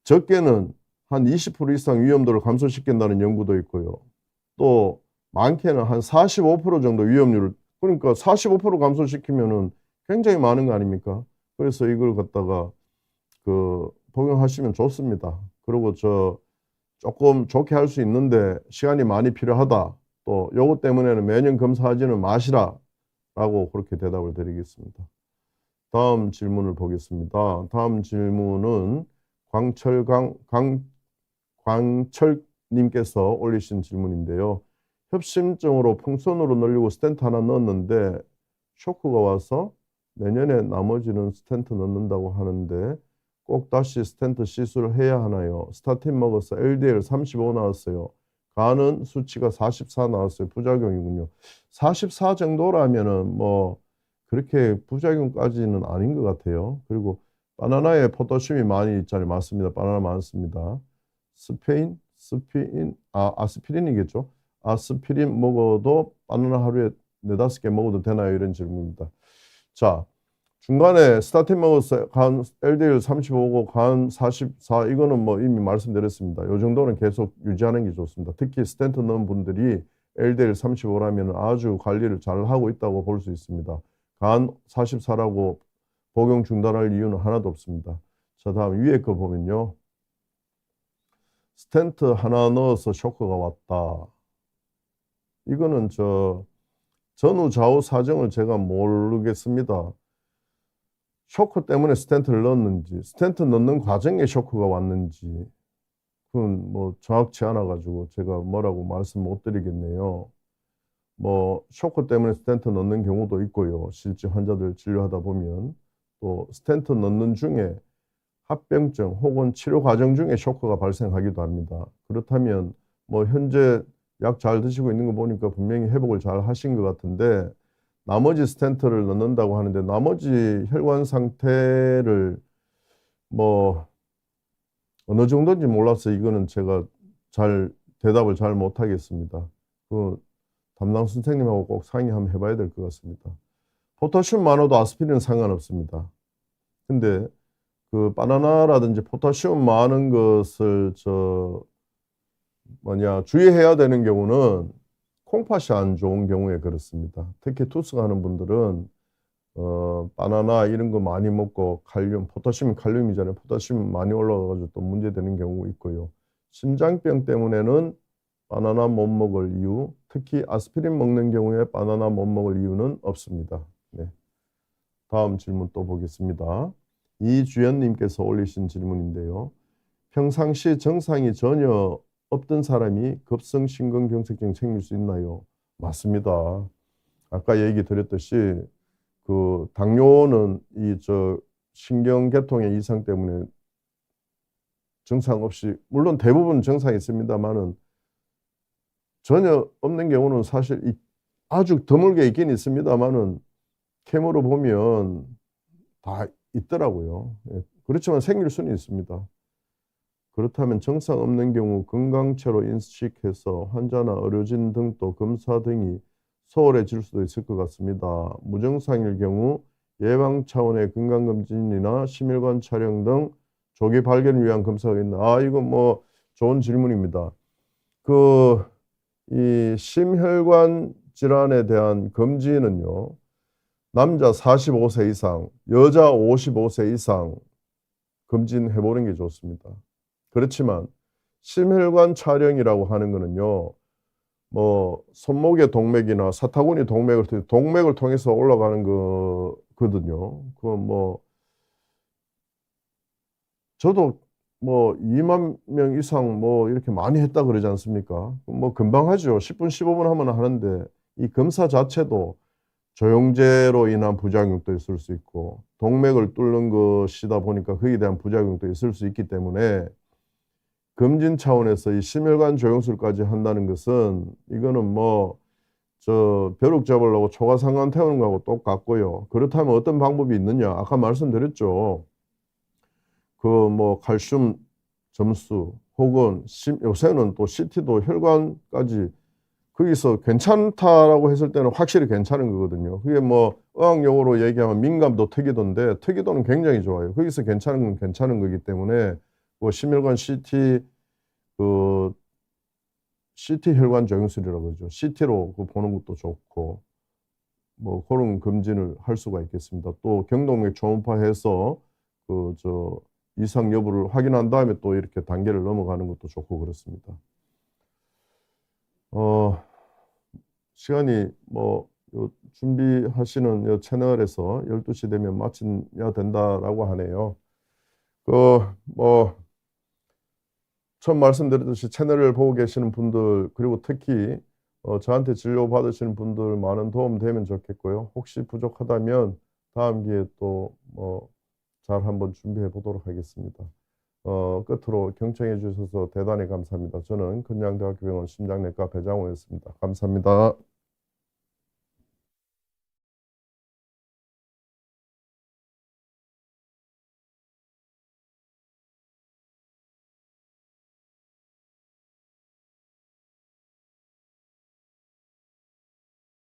Speaker 1: 적게는 한 20% 이상 위험도를 감소시킨다는 연구도 있고요. 또 많게는 한 45% 정도 위험률을, 그러니까 45% 감소시키면은 굉장히 많은 거 아닙니까? 그래서 이걸 갖다가 복용하시면 좋습니다. 그리고 조금 좋게 할 수 있는데 시간이 많이 필요하다. 또 요것 때문에는 매년 검사하지는 마시라 라고 그렇게 대답을 드리겠습니다. 다음 질문을 보겠습니다. 다음 질문은 광철님께서 올리신 질문인데요. 협심증으로 풍선으로 늘리고 스텐트 하나 넣었는데 쇼크가 와서 내년에 나머지는 스텐트 넣는다고 하는데 꼭 다시 스텐트 시술을 해야 하나요? 스타틴 먹어서 LDL 35 나왔어요. 간은 수치가 44 나왔어요. 부작용이군요. 44 정도라면은 뭐 그렇게 부작용까지는 아닌 것 같아요. 그리고 바나나에 포타슘이 많이 있잖아요. 맞습니다. 바나나 많습니다. 아스피린이겠죠. 아스피린 먹어도 바나나 하루에 4-5개 먹어도 되나요? 이런 질문입니다. 자, 중간에 스타틴 먹어서 간 LDL 35고 간 44 이거는 뭐 이미 말씀드렸습니다. 이 정도는 계속 유지하는 게 좋습니다. 특히 스텐트 넣은 분들이 LDL 35라면 아주 관리를 잘 하고 있다고 볼 수 있습니다. 간 44라고 복용 중단할 이유는 하나도 없습니다. 자, 다음 위에 거 보면요. 스텐트 하나 넣어서 쇼크가 왔다. 이거는 전후 좌우 사정을 제가 모르겠습니다. 쇼크 때문에 스텐트를 넣었는지, 스텐트 넣는 과정에 쇼크가 왔는지, 그건 뭐 정확치 않아가지고 제가 뭐라고 말씀 못 드리겠네요. 뭐 쇼크 때문에 스텐트 넣는 경우도 있고요. 실제 환자들 진료하다 보면 또 스텐트 넣는 중에 합병증 혹은 치료 과정 중에 쇼크가 발생하기도 합니다. 그렇다면 뭐 현재 약 잘 드시고 있는 거 보니까 분명히 회복을 잘 하신 것 같은데 나머지 스텐트를 넣는다고 하는데 나머지 혈관 상태를 뭐 어느 정도인지 몰라서 이거는 제가 대답을 잘 못하겠습니다. 그 담당 선생님하고 꼭 상의 한번 해봐야 될 것 같습니다. 포타슘 많아도 아스피린은 상관없습니다. 근데 그 바나나라든지 포타슘 많은 것을 주의해야 되는 경우는 콩팥이 안 좋은 경우에 그렇습니다. 특히 투숙 하는 분들은 바나나 이런 거 많이 먹고 포타슘이 칼륨이잖아요. 포타슘 많이 올라가가지고 또 문제되는 경우 있고요. 심장병 때문에는 바나나 못 먹을 이유, 특히 아스피린 먹는 경우에 바나나 못 먹을 이유는 없습니다. 네. 다음 질문 또 보겠습니다. 이주연님께서 올리신 질문인데요. 평상시 정상이 전혀 없던 사람이 급성 심근경색증 생길 수 있나요? 맞습니다. 아까 얘기 드렸듯이 그 당뇨는 신경계통의 이상 때문에 증상 없이 물론 대부분 증상이 있습니다만은 전혀 없는 경우는 사실 아주 드물게 있긴 있습니다만은 캠으로 보면 다 있더라고요. 예, 그렇지만 생길 수는 있습니다. 그렇다면 증상 없는 경우 건강체로 인식해서 환자나 의료진 등도 검사 등이 소홀해질 수도 있을 것 같습니다. 무증상일 경우 예방 차원의 건강검진이나 심혈관 촬영 등 조기 발견을 위한 검사가 있나? 이건 뭐 좋은 질문입니다. 이 심혈관 질환에 대한 검진은요. 남자 45세 이상, 여자 55세 이상 검진해보는 게 좋습니다. 그렇지만 심혈관 촬영이라고 하는 거는요. 뭐 손목의 동맥이나 사타구니 동맥을 통해서 올라가는 거거든요. 뭐 저도 뭐 2만 명 이상 뭐 이렇게 많이 했다 그러지 않습니까? 뭐 금방 하죠. 10분, 15분 하면 하는데 이 검사 자체도 조영제로 인한 부작용도 있을 수 있고 동맥을 뚫는 것이다 보니까 거기에 대한 부작용도 있을 수 있기 때문에 검진 차원에서 이 심혈관 조영술까지 한다는 것은 이거는 뭐 벼룩 잡으려고 초가상관 태우는 거하고 똑같고요. 그렇다면 어떤 방법이 있느냐? 아까 말씀드렸죠. 뭐 칼슘 점수 혹은 요새는 또 CT도 혈관까지 거기서 괜찮다라고 했을 때는 확실히 괜찮은 거거든요. 그게 뭐 의학용어로 얘기하면 민감도 특이도인데 특이도는 굉장히 좋아요. 거기서 괜찮은 건 괜찮은 거기 때문에 뭐 심혈관 CT CT 혈관 조영술이라고 그러죠. CT로 보는 것도 좋고 뭐 그런 검진을 할 수가 있겠습니다. 또 경동맥 초음파해서 이상 여부를 확인한 다음에 또 이렇게 단계를 넘어가는 것도 좋고 그렇습니다. 시간이 뭐 준비하시는 요 채널에서 12시 되면 마쳐야 된다라고 하네요. 뭐 처음 말씀드렸듯이 채널을 보고 계시는 분들 그리고 특히 저한테 진료 받으시는 분들 많은 도움 되면 좋겠고요. 혹시 부족하다면 다음 기회에 또 뭐 잘 한번 준비해 보도록 하겠습니다. 끝으로 경청해 주셔서 대단히 감사합니다. 저는 건양대학교병원 심장내과 배장호였습니다. 감사합니다.